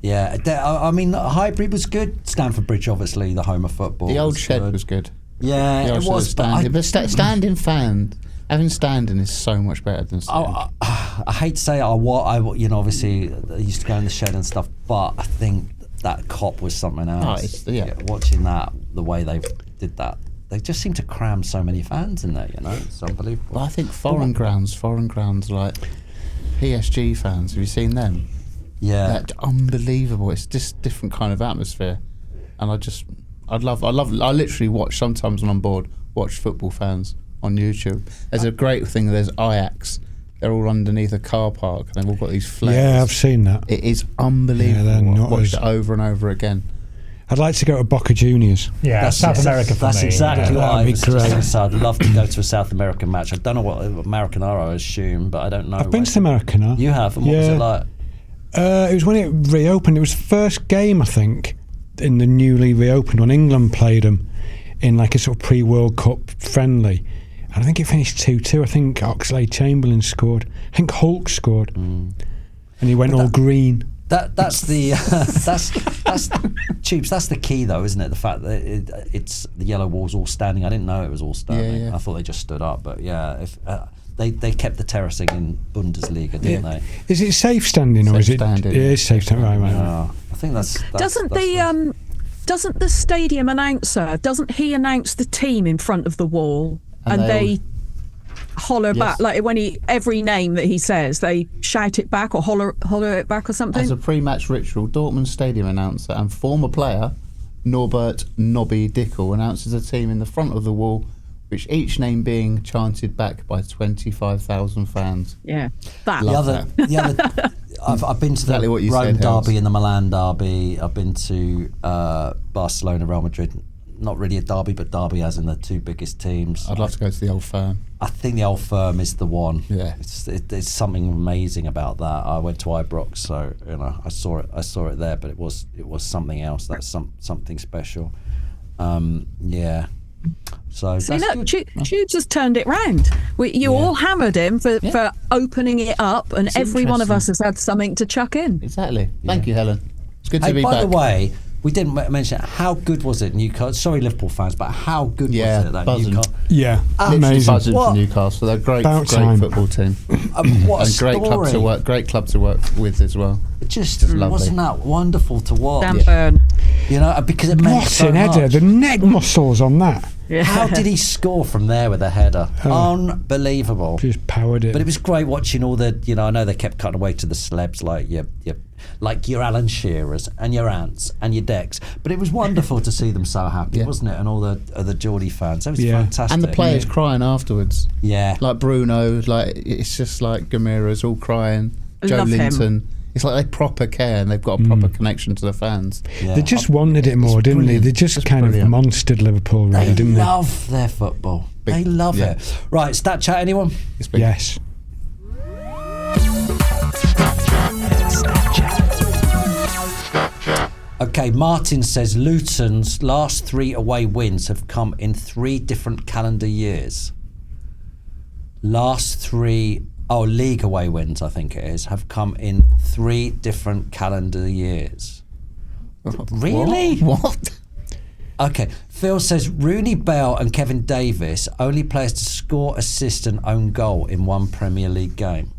I mean, Highbury was good. Stamford Bridge, obviously, the home of football. The old shed was good. Yeah, it was. But standing fan, having standing is so much better than standing. I hate to say it, obviously I used to go in the shed and stuff, but I think that Cop was something else. Watching that, the way they did that, they just seem to cram so many fans in there, it's unbelievable. Well, I think foreign grounds like PSG fans, have you seen them? Yeah. They're unbelievable. It's just different kind of atmosphere. And I literally watch, sometimes when I'm bored, watch football fans on YouTube. There's a great thing, there's Ajax. They're all underneath a car park and they've all got these flares. Yeah, I've seen that. It is unbelievable. Yeah, I've watched it over and over again. I'd like to go to Boca Juniors. Yeah, South America for That's me. exactly what I That'd be was just great. going to say. I'd love to go to a South American match. I don't know what American are, I assume, but I don't know. I've been to America now. You have? And what was it like? It was when it reopened. It was the first game, I think, in the newly reopened when England played them in like a sort of pre-World Cup friendly. And I think it finished 2-2. I think Oxlade Chamberlain scored. I think Hulk scored. And he went all green. That's the that's Tubes. That's the key, though, isn't it? The fact that it's the yellow wall's all standing. I didn't know it was all standing. Yeah. I thought they just stood up. But yeah, if they kept the terracing in Bundesliga, didn't they? Is it safe standing or Safe is it? standing. It is safe standing. Right. Yeah, I think that's Doesn't that's the doesn't the stadium announcer, doesn't he announce the team in front of the wall and they holler back, like when every name that he says, they shout it back or holler it back or something? As a pre-match ritual, Dortmund stadium announcer and former player Norbert Nobby Dickel announces a team in the front of the wall, which each name being chanted back by 25,000 fans. Yeah, that. The other I've been to Exactly the what you Rome said, Hells. derby and the Milan derby. I've been to Barcelona, Real Madrid. Not really a derby, but derby as in the two biggest teams. I'd love to go to the Old Firm. I think the Old Firm is the one. Yeah. It's something amazing about that. I went to Ibrox, so I saw it there, but it was something else. That's something special. Yeah. So See, that's look, good. Tubes has turned it round. You all hammered him for opening it up, and every one of us has had something to chuck in. Exactly. Thank you, Helen. It's good to Hey, be by back. the way, we didn't mention how good was it, Newcastle? Sorry, Liverpool fans, but how good was it? That buzzing. Newcastle. Yeah, Literally amazing. buzzing What? for Newcastle. They're a great About time. football team. What a And story! great club to work with as well. It just lovely. wasn't that wonderful to watch? Dan Burn. Because it meant What so an header! much. The neck muscles on that. How did he score from there with a header? Unbelievable. Just powered it. But it was great watching all the, I know they kept cutting away to the celebs like your Alan Shearers and your Ants and your Decks. But it was wonderful to see them so happy, wasn't it? And all the Geordie fans. It was fantastic. And the players crying afterwards. Yeah. Like Bruno, it's just like Gamira's all crying. Joe Love him. Linton. It's like they proper care and they've got a proper connection to the fans. Yeah. They just wanted it more, didn't they? They just kind brilliant. of monstered Liverpool, really, They didn't they? love their football. They love it. Right, stat chat, anyone? It's big. Yes. Okay, Martin says Luton's last 3 away wins have come in 3 different calendar years. Last 3 league away wins, I think it is, have come in 3 different calendar years. Really? What? Okay, Phil says Rooney, Bale and Kevin Davis, only players to score, assist and own goal in one Premier League game.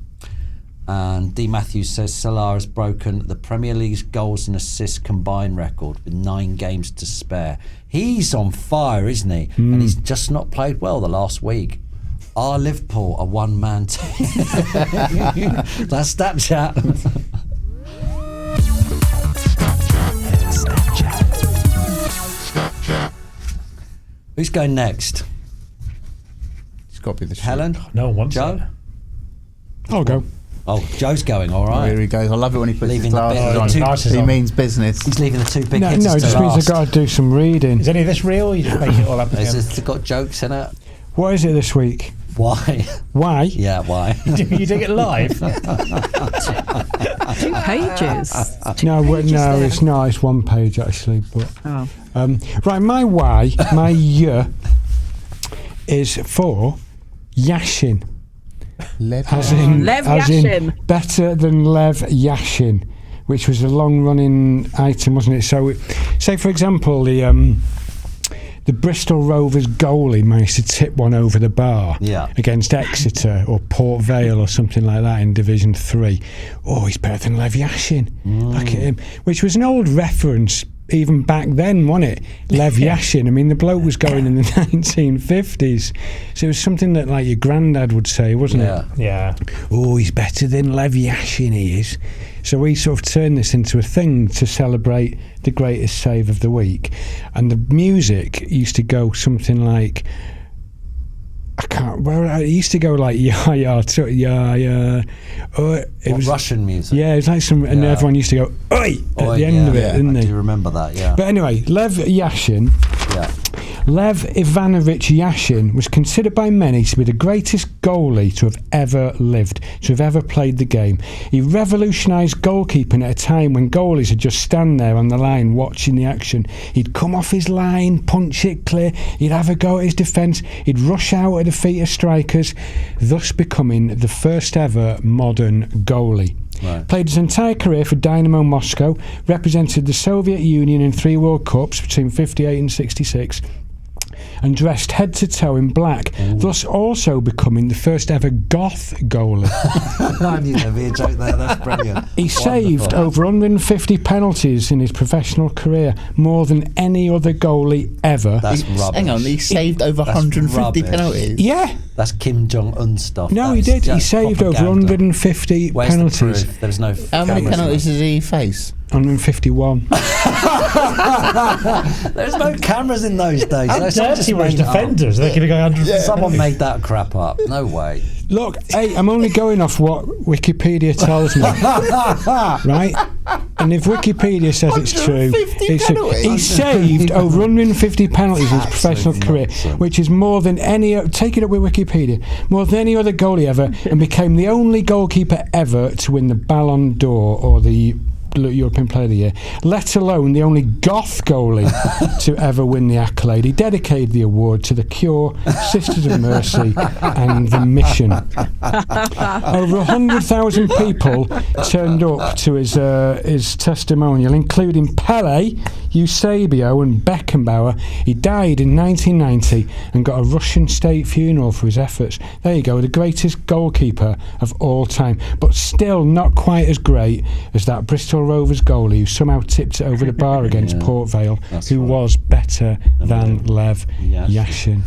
And D. Matthews says Salah has broken the Premier League's goals and assists combined record with 9 games to spare. He's on fire, isn't he? And he's just not played well the last week. Are Liverpool a one-man team? That's stat chat. Who's going next? It's got to be the Helen? No one wants Joe? it. I'll go. Oh, Joe's going, all Oh, right. here he goes. I love it when he puts Leaving his the glasses bit- on. two- glasses He on. means business. He's leaving the 2 big No, hitters it to just means I've last. got to do some reading. Is any of this real? Or you just make it all up again? Has it got jokes in it? What is it this week? Why? Why? Yeah, why? you doing it live? 2 pages. No, pages no, there. it's not. It's 1 page actually. But Oh. right, my why, my is for Yashin. As in, Lev as in Yashin. better than Lev Yashin, which was a long-running item, wasn't it? So, say for example, the Bristol Rovers goalie managed to tip one over the bar against Exeter or Port Vale or something like that in Division 3. Oh, he's better than Lev Yashin. Look at him. Which was an old reference even back then, wasn't it? Lev Yashin. I mean, the bloke was going in the 1950s. So it was something that like your granddad would say, wasn't it? Yeah. Oh, he's better than Lev Yashin, he is. So we sort of turned this into a thing to celebrate the greatest save of the week. And the music used to go something like, I can't. Well, I used to go like yeah. Oh, it was Russian music. Yeah, it was like some, and everyone used to go oi at the end of it, didn't they? I do remember that. Yeah. But anyway, Lev Yashin. Yeah. Lev Ivanovich Yashin was considered by many to be the greatest goalie to have ever lived, to have ever played the game. He revolutionised goalkeeping at a time when goalies would just stand there on the line watching the action. He'd come off his line, punch it clear, he'd have a go at his defence, he'd rush out at the feet of strikers, thus becoming the first ever modern goalie. Right. Played his entire career for Dynamo Moscow, represented the Soviet Union in 3 World Cups between 58 and 66, and dressed head to toe in black, thus also becoming the first ever goth goalie. I knew there'd be a joke there. That's brilliant. He saved over 150 penalties in his professional career, more than any other goalie ever. That's rubbish. Hang on, he saved over 150 rubbish. penalties. Yeah. That's Kim Jong-un stuff. No, That he is did. He just saved over propaganda. 150 Where's penalties. The proof? There's no. How many cameras penalties there. did he face? 151. There's no cameras in those days. How Someone just dirty were his made it up. defenders? They're going to go 100. Someone made that crap up. No way. Look, hey, I'm only going off what Wikipedia tells me, right? And if Wikipedia says it's true, 150 it's true. penalties? He saved over 150 penalties in his professional career, nonsense. which is more than any. Take it up with Wikipedia. More than any other goalie ever, and became the only goalkeeper ever to win the Ballon d'Or or the European Player of the Year, let alone the only goth goalie to ever win the accolade. He dedicated the award to The Cure, Sisters of Mercy and The Mission. Over 100,000 people turned up to his testimonial, including Pele, Eusebio and Beckenbauer. He died in 1990 and got a Russian state funeral for his efforts. There you go, the greatest goalkeeper of all time, but still not quite as great as that Bristol Rovers goalie who somehow tipped it over the bar against Port Vale, who was better than Lev Yashin.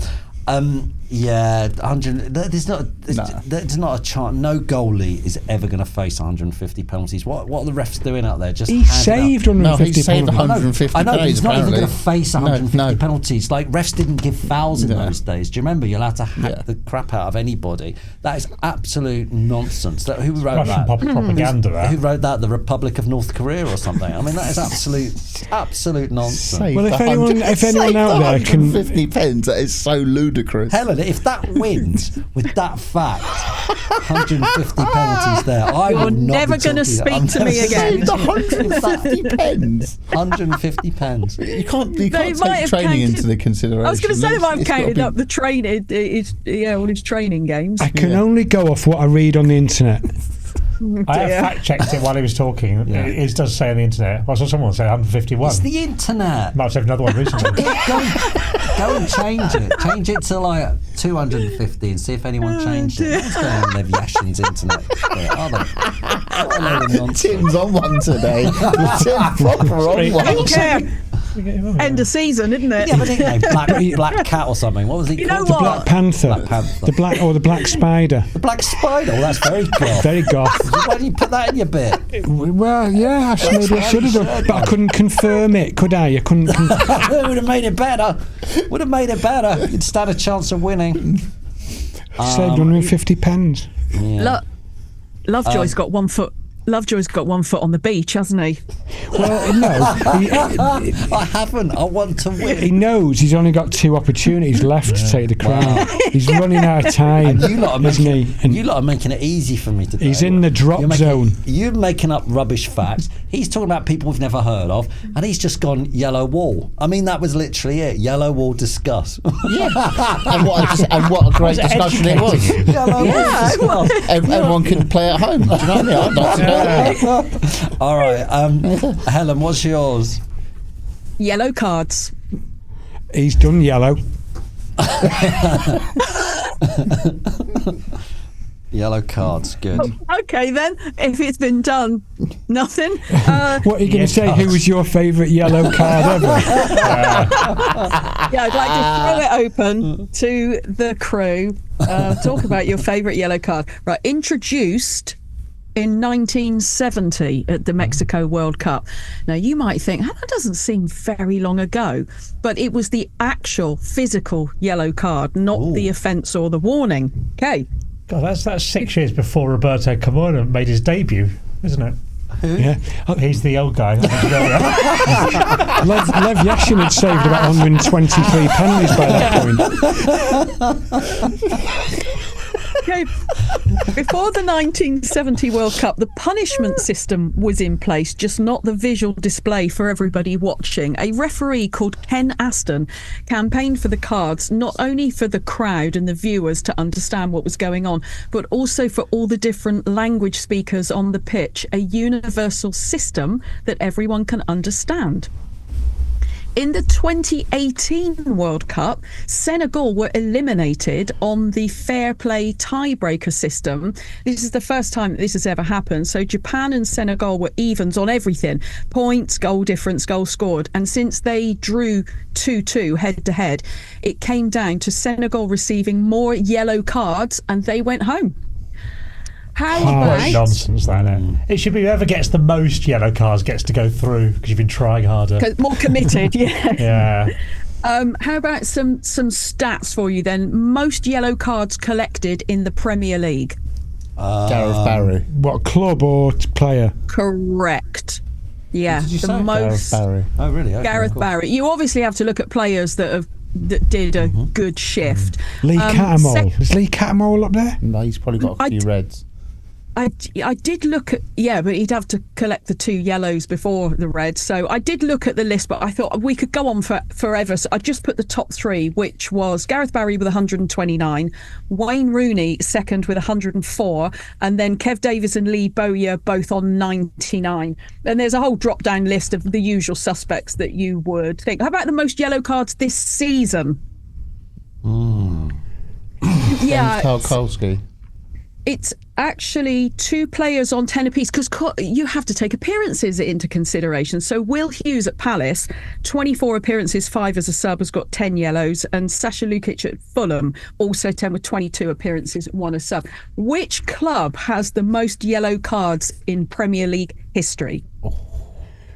Yeah, 100. There's not a chance. No goalie is ever going to face 150 penalties. What are the refs doing out there? Just He saved 150 No, he saved penalties. 150 I know, penalties, he's not even apparently. going to face 150 No. penalties. Like, refs didn't give fouls in No. those days. Do you remember? You're allowed to hack the crap out of anybody. That is absolute nonsense. Who wrote Russian that? propaganda. Who That. wrote that? The Republic of North Korea or something? I mean, that is absolute nonsense. Saved Well, if anyone saved out there can- 150 pens, that is so ludicrous. Helen, if that wins with that fact, 150 penalties there, I You're would not never be gonna talking speak I'm to never me again. Saved 150 pens. 150 pens. You can't They might take have training counted- into the consideration. I was going to say they might have It's gotta counted be- up the training, all his training games. I can only go off what I read on the internet. I have fact checked it while he was talking. Yeah. It does say on the internet. I saw someone say 151. It's the internet. Might have saved another one recently. Go and change it. Change it to like 250 and see if anyone changed it. What's going on Lev Yashin's internet? Yeah, are they? What a load of nonsense. Tim's on one today. Tim proper on one. Don't care. End of season, isn't it? Yeah, but Black Cat or something. What was he You called? know what? Black Panther. Black Panther. The Black Spider. The Black Spider. Well, that's very goth. Very goth. Why didn't you put that in your bit? Well, yeah, maybe I should have done, but I couldn't confirm it, could I? I couldn't. It would have made it better. Would have made it better. You'd stand a chance of winning. Saved 150 pens. Yeah. Lovejoy's got 1 foot. Lovejoy's got 1 foot on the beach, hasn't he? Well, no, I haven't. I want to he win. knows he's only got 2 opportunities left to take the crown. He's running out of time, And you lot are isn't making, he? And you lot are making it easy for me today. he's in the drop zone. You're making up rubbish facts. He's talking about people we've never heard of, and he's just gone yellow wall. I mean, that was literally it. Yellow wall discuss. Yeah. and what a great discussion it was. Yellow wall discuss. Everyone can play at home. Do you know what I mean? I'd like to know that. All right, Helen, what's yours? Yellow cards. He's done yellow. Yellow cards, good. Okay, then. If it's been done, nothing. What are you going to Yes, say? cards. Who was your favourite yellow card ever? Yeah, I'd like to throw it open to the crew. Talk about your favourite yellow card. Right, introduced in 1970 at the Mexico World Cup. Now, you might think, that doesn't seem very long ago, but it was the actual physical yellow card, not the offence or the warning. Okay. God, that's 6 years before Roberto Carmona made his debut, isn't it? Yeah. He's the old guy. Lev Yashin had saved about 123 penalties by that point. Okay. Before the 1970 World Cup, the punishment system was in place, just not the visual display for everybody watching. A referee called Ken Aston campaigned for the cards, not only for the crowd and the viewers to understand what was going on, but also for all the different language speakers on the pitch, a universal system that everyone can understand. In the 2018 World Cup, Senegal were eliminated on the fair play tiebreaker system. This is the first time that this has ever happened. So Japan and Senegal were evens on everything: points, goal difference, goal scored. And since they drew 2-2 head to head, it came down to Senegal receiving more yellow cards and they went home. How about nonsense that it should be whoever gets the most yellow cards gets to go through because you've been trying harder. More committed, yeah. Yeah. How about some stats for you then? Most yellow cards collected in the Premier League. Gareth Barry. What, club or player? Correct. Yeah, Did you the say? most. Gareth Barry. Oh, really? Okay, Gareth cool. Barry. You obviously have to look at players that did a good shift. Lee Cattermole. Is Lee Cattermole up there? No, he's probably got a few reds. I did look at, but he'd have to collect the 2 yellows before the red. So I did look at the list, but I thought we could go on forever. So I just put the top 3, which was Gareth Barry with 129, Wayne Rooney second with 104, and then Kev Davies and Lee Bowyer both on 99. And there's a whole drop-down list of the usual suspects that you would think. How about the most yellow cards this season? Yeah. Tarkowski. It's actually 2 players on 10 apiece, because you have to take appearances into consideration. So Will Hughes at Palace, 24 appearances, 5 as a sub, has got 10 yellows, and Sasha Lukic at Fulham, also 10 with 22 appearances, 1 as sub. Which club has the most yellow cards in Premier League history?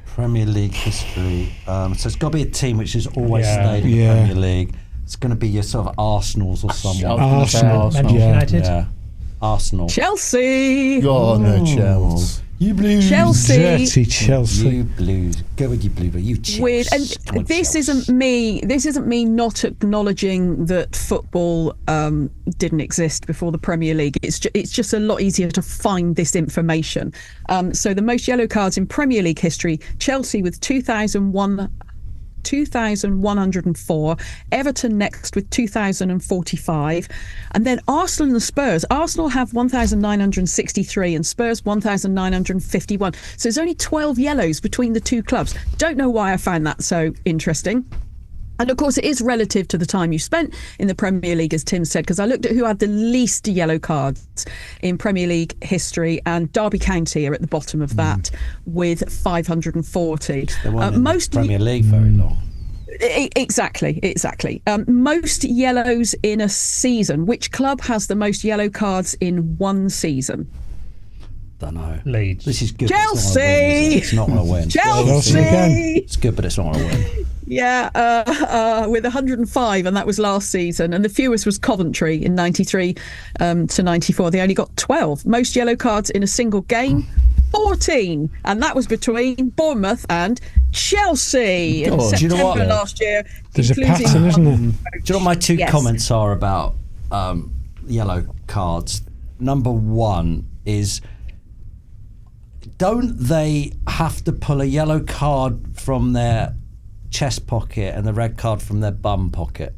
Premier League history. So it's got to be a team which has always stayed in the Yeah. Premier League. It's going to be your sort of Arsenals or someone. Arsenal. Manchester United. Yeah. Arsenal. Chelsea. You're no Chelsea. You Blues. Chelsea. Dirty Chelsea. You Blues. Go with you Blue, but you Chelsea. Weird. Come And on, this Chelsea. isn't me not acknowledging that football didn't exist before the Premier League. It's just a lot easier to find this information. So the most yellow cards in Premier League history: Chelsea with 2,104, Everton next with 2,045, and then Arsenal and the Spurs. Arsenal have 1,963 and Spurs 1,951. So there's only 12 yellows between the 2 clubs. Don't know why I found that so interesting. And of course, it is relative to the time you spent in the Premier League, as Tim said, because I looked at who had the least yellow cards in Premier League history, and Derby County are at the bottom of that with 540. They weren't in the Premier League very long. Exactly. Most yellows in a season. Which club has the most yellow cards in one season? Don't know. Leeds. This is good. Chelsea! It's not going to win. Chelsea! It's good, but it's not going to win. Yeah, with 105, and that was last season. And the fewest was Coventry in 93 to 94. They only got 12. Most yellow cards in a single game, 14. And that was between Bournemouth and Chelsea in God. Do you know September what? last year. There's a including- pattern, isn't there? Do you know what my 2 Yes. comments are about yellow cards? Number 1 is, don't they have to pull a yellow card from their chest pocket and the red card from their bum pocket?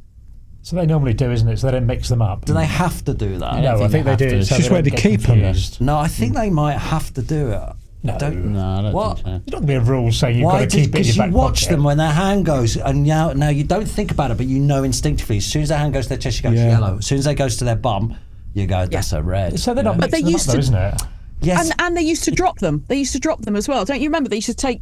So they normally do, isn't it? So they don't mix them up. Do they have to do that? No, I think they do. have to. So It's just they where don't they get keep 'em. confused. No, I think they might have to do it. No. I don't. No, I don't What? think so. There's not going to be a rule saying you've Why? got to keep it in Because your you back watch pocket. them when their hand goes, and now you don't think about it, but you know instinctively. As soon as their hand goes to their chest, you go, it's Yeah. yellow. As soon as they goes to their bum, you go, that's a red. So they're not But they mixing them used up, though, to- isn't it? Yes. And they used to drop them. They used to drop them as well. Don't you remember? They used to take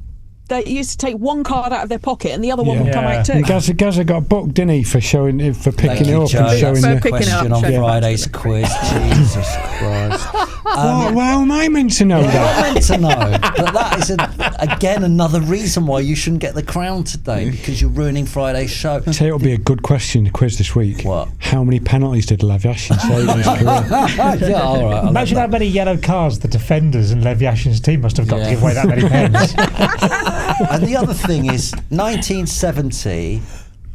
they used to take one card out of their pocket and the other one would come out too. And Gazza got booked, didn't he, for picking it up Thank you, and Joe. showing That's the a question on Friday's quiz. Jesus Christ. Well, am I meant to know that? You're meant to know. But that is, again, another reason why you shouldn't get the crown today, because you're ruining Friday's show. I'll tell you, it'll be a good question, the quiz this week. What? How many penalties did Lev Yashin save in his career? Yeah, all right. Imagine how many yellow cards the defenders in Lev Yashin's team must have got to give away that many pens. And the other thing is, 1970,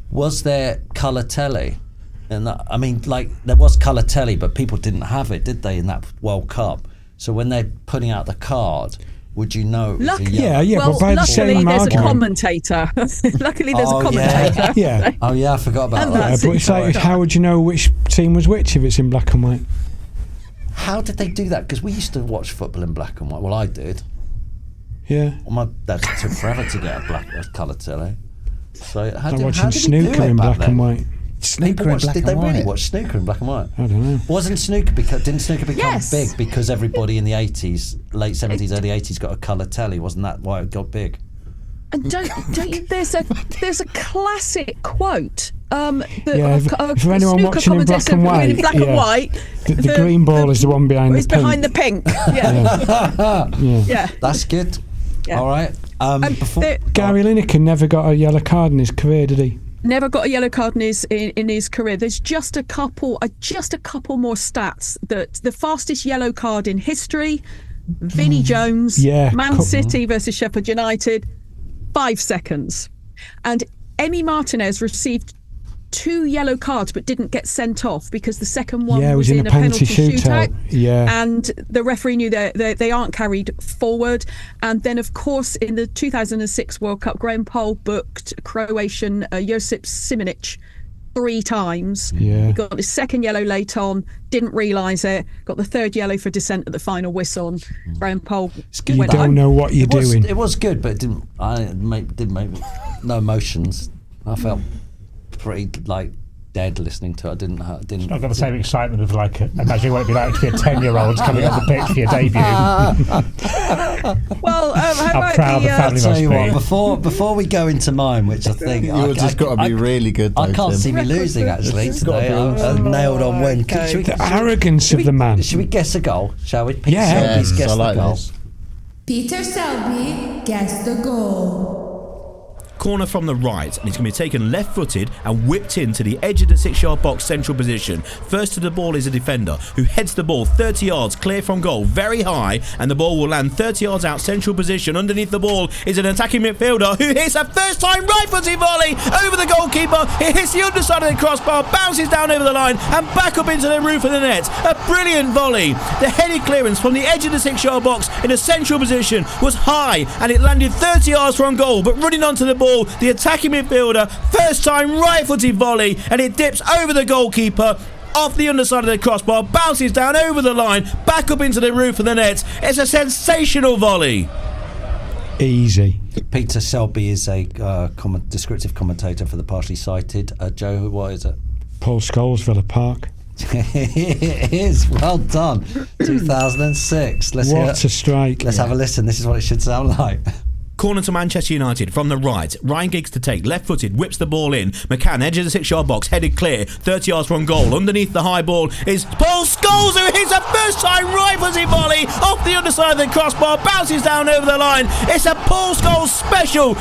was there colour telly? And that, I mean, like, there was colour telly, but people didn't have it, did they, in that World Cup? So when they're putting out the card, would you know? Well, but by the same there's argument. a commentator. Luckily, there's a commentator. Yeah. Oh, yeah, I forgot about And that. that's But it's like, how would you know which team was which if it's in black and white? How did they do that? Because we used to watch football in black and white. Well, I did. Yeah. Well, my dad took forever to get a colour telly. So how I'm did watching we do snooker it in back black then? and white. Snooker in black Did and they really white. watch snooker in black and white? I don't know. Didn't snooker become Yes. big because everybody in the 80s, late 70s, early 80s got a colour telly? Wasn't that why it got big? And don't you? There's a classic quote. If anyone watching in black and white, in black and white, the green ball is the one behind the is pink. behind the pink. Yeah. That's good. Yeah. All right. Gary Lineker never got a yellow card in his career, did he? Never got a yellow card in his career. There's just a couple more stats. That the fastest yellow card in history, Vinnie Jones, Man City versus Sheffield United, 5 seconds, and Emi Martinez received 2 yellow cards but didn't get sent off because the second one was in a penalty shootout. And the referee knew they aren't carried forward. And then, of course, in the 2006 World Cup, Graham Poll booked Croatian Josip Simonic 3 times. He got his second yellow late on, didn't realise it, got the third yellow for dissent at the final whistle. And Graham Poll You don't know what you're doing. It was good, but it didn't make no emotions. I felt pretty dead listening to it. I didn't. I've got the same excitement of imagining what it'd be like to be a 10-year-old coming on the pitch for your debut. Well, how about proud the family Tell you must be. what, before we go into mine, which I think You've just got to be really good, though, I can't Tim. see me losing actually today. I nailed on win. Should The arrogance of the man. we guess a goal? Shall we? Peter Yeah. Selby's Yes, guess I like the goal. this. Peter Selby gets the goal. Corner from the right, and he's going to be taken left-footed and whipped into the edge of the 6-yard box central position. First to the ball is a defender who heads the ball 30 yards clear from goal, very high, and the ball will land 30 yards out central position. Underneath the ball is an attacking midfielder who hits a first-time right-footed volley over the goalkeeper. It hits the underside of the crossbar, bounces down over the line and back up into the roof of the net. A brilliant volley. The headed clearance from the edge of the 6-yard box in a central position was high, and it landed 30 yards from goal, but running onto the ball, the attacking midfielder, first time right-footed volley, and it dips over the goalkeeper, off the underside of the crossbar, bounces down over the line, back up into the roof of the net. It's a sensational volley. Easy. Peter Selby is a descriptive commentator for the Partially Sighted. Joe, what is it? Paul Scholes, Villa Park. It is. Well done. 2006. Let's What a strike. Let's have a listen. This is what it should sound like. Corner to Manchester United from the right. Ryan Giggs to take, left-footed, whips the ball in. McCann, edge of the 6-yard box, headed clear, 30 yards from goal. Underneath the high ball is Paul Scholes, who hits a first-time right-footed volley off the underside of the crossbar, bounces down over the line. It's a Paul Scholes special.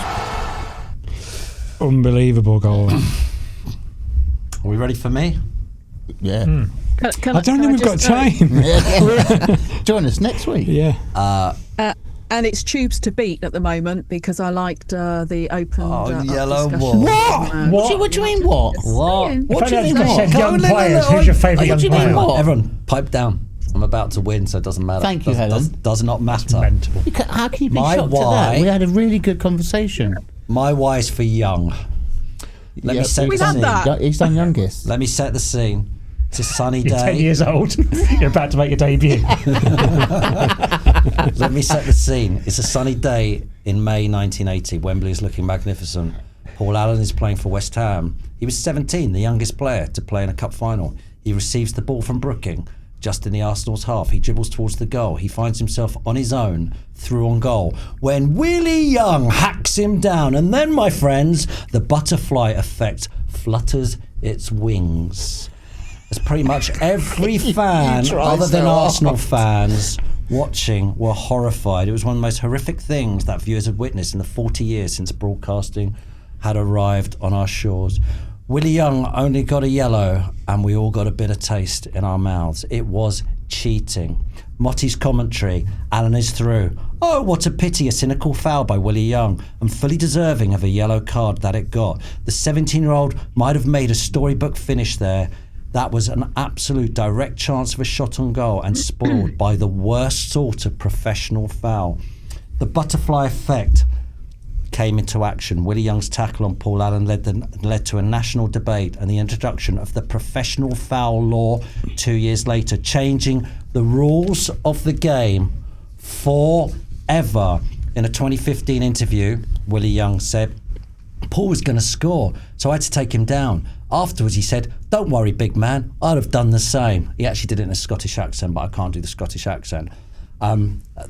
Unbelievable goal. Are we ready for me? Yeah. I don't think we've got time. Join us next week. Yeah. And it's tubes to beat at the moment because I liked the open. yellow discussion. wall. What do you mean, what? What? What do you mean, If I what? said young Go, players, no, who's your favourite young What do you mean, player? what? Everyone, pipe down. I'm about to win, so it doesn't matter. Thank you, Helen. Does not matter. Mental. How can you be My shocked at why- that? We had a really good conversation. My Y is for young. Let me set the We've had scene. that. He's done youngest. Let me set the scene. It's a sunny You're 10 day. years old. You're about to make your debut. Let me set the scene. It's a sunny day in May 1980. Wembley is looking magnificent. Paul Allen is playing for West Ham. He was 17, the youngest player to play in a cup final. He receives the ball from Brooking, just in the Arsenal's half. He dribbles towards the goal. He finds himself on his own through on goal when Willie Young hacks him down. And then, my friends, the butterfly effect flutters its wings. As pretty much every fan, other than Arsenal fans, watching were horrified. It was one of the most horrific things that viewers had witnessed in the 40 years since broadcasting had arrived on our shores. Willie Young only got a yellow, and we all got a bitter taste in our mouths. It was cheating. Motty's commentary, Alan is through. Oh, what a pity, a cynical foul by Willie Young, and fully deserving of a yellow card that it got. The 17-year-old might have made a storybook finish there. That was an absolute direct chance of a shot on goal and spoiled by the worst sort of professional foul. The butterfly effect came into action. Willie Young's tackle on Paul Allen led to a national debate and the introduction of the professional foul law 2 years later, changing the rules of the game forever. In a 2015 interview, Willie Young said, Paul was going to score, so I had to take him down. Afterwards, he said, don't worry, big man, I'd have done the same. He actually did it in a Scottish accent, but I can't do the Scottish accent.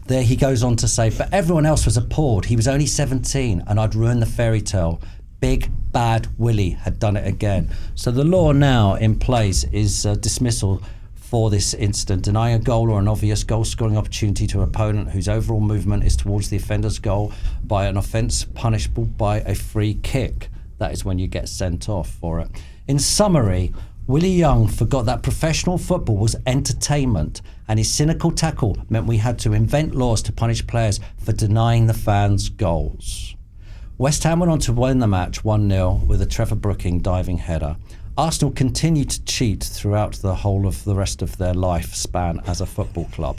There he goes on to say, but everyone else was appalled. He was only 17 and I'd ruined the fairy tale. Big bad Willie had done it again. So the law now in place is dismissal for this incident, denying a goal or an obvious goal-scoring opportunity to an opponent whose overall movement is towards the offender's goal by an offence punishable by a free kick. That is when you get sent off for it. In summary, Willie Young forgot that professional football was entertainment, and his cynical tackle meant we had to invent laws to punish players for denying the fans goals. West Ham went on to win the match 1-0 with a Trevor Brooking diving header. Arsenal continued to cheat throughout the whole of the rest of their lifespan as a football club.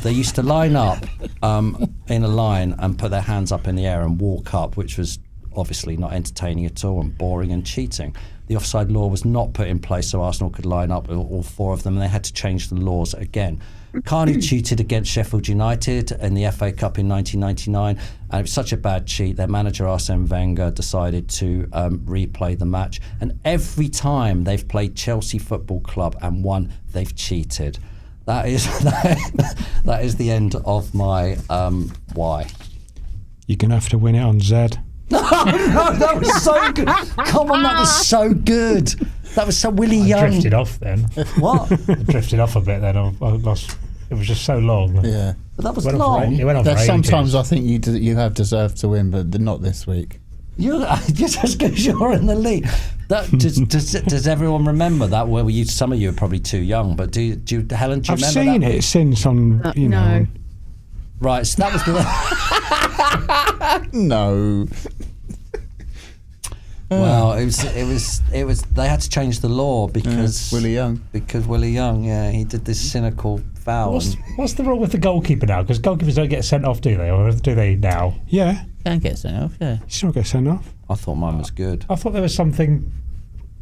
They used to line up in a line and put their hands up in the air and walk up, which was obviously not entertaining at all and boring and cheating. The offside law was not put in place so Arsenal could line up all four of them, and they had to change the laws again. Carney cheated against Sheffield United in the FA Cup in 1999, and it was such a bad cheat their manager Arsene Wenger decided to replay the match, and every time they've played Chelsea Football Club and won, they've cheated. That is that is the end of my why. You're going to have to win it on Z. No, that was so good. Come on, that was so good. That was so Willie Young. I drifted off then. What? I drifted off a bit then. I lost. It was just so long. Yeah. But that was long. It went on for ages. Sometimes I think you have deserved to win, but not this week. You just because you're in the lead. Does everyone remember that? Well, some of you are probably too young, but do you, Helen? Do you I've remember seen that? it since on you know. No. Right, so that was the. No. Well, it was. They had to change the law because Willie Young. Because Willie Young, yeah, he did this cynical foul. What's the rule with the goalkeeper now? Because goalkeepers don't get sent off, do they? Or do they now? Yeah, Can get sent off, yeah. you still get sent off. I thought mine was good. I thought there was something.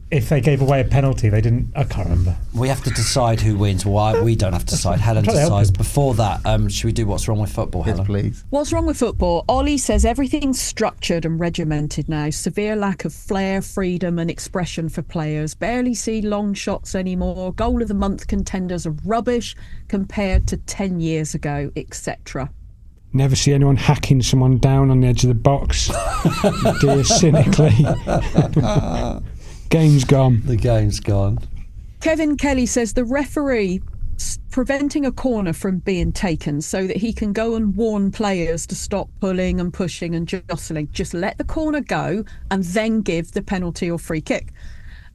If they gave away a penalty, they didn't. I can't remember. We have to decide who wins. Why we don't have to decide. Helen trying to help decides. him. Before that, should we do what's wrong with football, Yes, Helen? please. What's wrong with football? Ollie says everything's structured and regimented now. Severe lack of flair, freedom and expression for players. Barely see long shots anymore. Goal of the month contenders are rubbish compared to 10 years ago, etc. Never see anyone hacking someone down on the edge of the box. Dear cynically. Game's gone. The game's gone. Kevin Kelly says the referee preventing a corner from being taken so that he can go and warn players to stop pulling and pushing and jostling. Just let the corner go and then give the penalty or free kick.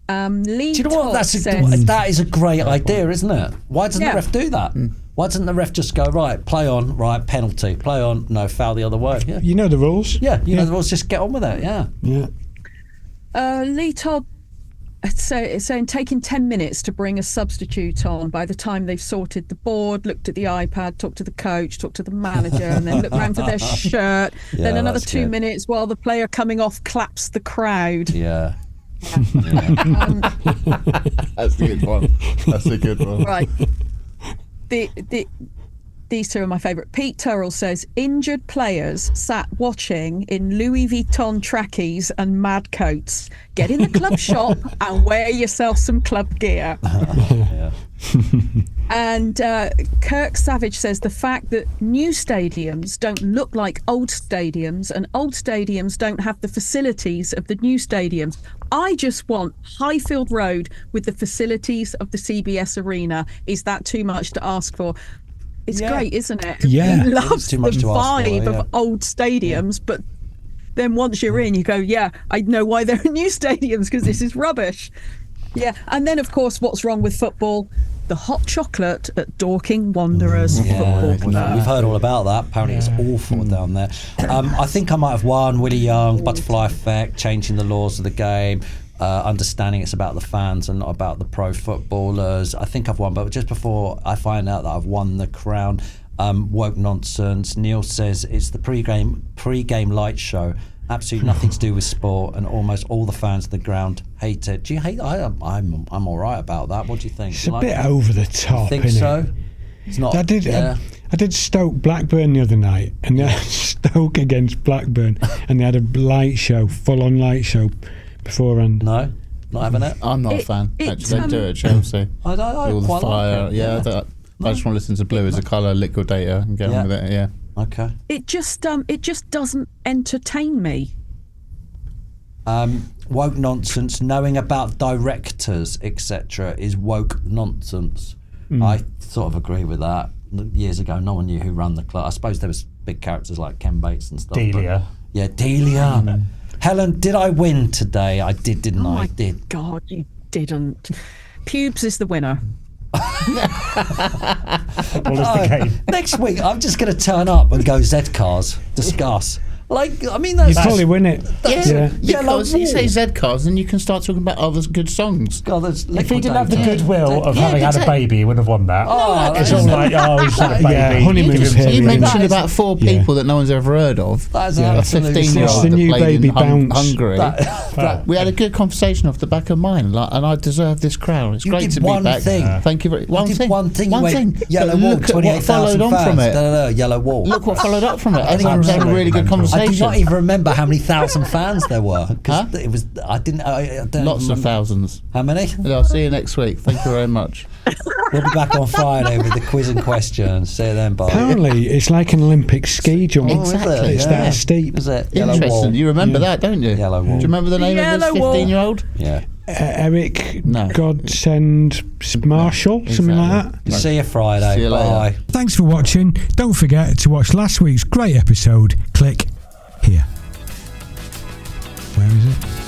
Lee Do you know what? Todd says, That is a great idea, isn't it? Why doesn't the ref do that? Why doesn't the ref just go, right, play on, right, penalty, play on, no, foul the other way? Yeah, You know the rules. yeah, you know the rules, just get on with it, yeah. Yeah. Lee Todd saying taking 10 minutes to bring a substitute on by the time they've sorted the board, looked at the iPad, talked to the coach, talked to the manager, and then looked round for their shirt. Yeah, then another that's 2 good. minutes while the player coming off claps the crowd. Yeah. That's a good one. That's a good one. Right. The these two are my favourite. Pete Turrell says, injured players sat watching in Louis Vuitton trackies and mad coats. Get in the club shop and wear yourself some club gear. And Kirk Savage says the fact that new stadiums don't look like old stadiums and old stadiums don't have the facilities of the new stadiums. I just want Highfield Road with the facilities of the CBS Arena. Is that too much to ask for? It's great, isn't it? Yeah. Everybody loves too the much to ask for, vibe of old stadiums, but then once you're in, you go, yeah, I know why there are new stadiums, because this is rubbish. Yeah, and then, of course, what's wrong with football? The hot chocolate at Dorking Wanderers football club. We've heard all about that. Apparently it's awful down there. I think I might have won. Willie Young, Butterfly Effect, changing the laws of the game, understanding it's about the fans and not about the pro footballers. I think I've won, but just before I find out that I've won the crown, woke nonsense. Neil says it's the pre-game light show. Absolutely nothing to do with sport, and almost all the fans of the ground hate it. Do you hate? I'm all right about that. What do you think? It's a bit over the top. Think isn't so? It? It's not. I did Stoke Blackburn the other night, and they had Stoke against Blackburn, and they had a light show, full-on light show beforehand. No, not having it. I'm not a fan. Actually, they do it at Chelsea. I all the quite fire. like it. I just want to listen to Blue as a colour liquidator and get on with it. Yeah. Okay. It just doesn't entertain me. Woke nonsense, knowing about directors, etc., is woke nonsense. I sort of agree with that. Years ago, no one knew who ran the club. I suppose there was big characters like Ken Bates and stuff. Delia. Delia. Helen, did I win today? I did, didn't I? My Did. God, you didn't. Pubes is the winner. What is the game? Next week, I'm just going to turn up and go Z-Cars, discuss. Like, I mean, that's... You'd probably win it. Because you say Z-Cars, and you can start talking about other good songs. God, that's If he didn't have the liquidated. goodwill of having had a baby, he wouldn't have won that. Oh, It's all like, he's had a baby. Yeah, honeymoon Give him period. You some- mentioned about 4 people that no one's ever heard of. That's A absolutely... 15-year-old It's the that new played baby in bounce. Hungary. That- We had a good conversation off the back of mine, and I deserve this crown. It's You great did to be one back. thing. Thank you very much. You did one thing. You went Yellow But Wall, look at what 28,000 followed on fans. from it. No, Yellow Wall. Look what followed up from it. I think That's we had a really good absolutely I do conversation. not even remember how many thousand fans there were. Because it was... I don't Lots of remember. thousands. How many? I'll see you next week. Thank you very much. We'll be back on Friday with the quiz and questions. See you then, bye. Apparently, it's like an Olympic ski jump. Exactly. It's that steep. Is it? Yellow Wall. Interesting. You remember that, don't you? Yellow Wall. Do you remember the name of Yellow this Wall. 15-year-old? Yeah. Eric No. Godsend Marshall, something like that. See you Friday. See you later. Bye. Thanks for watching. Don't forget to watch last week's great episode. Click here. Where is it?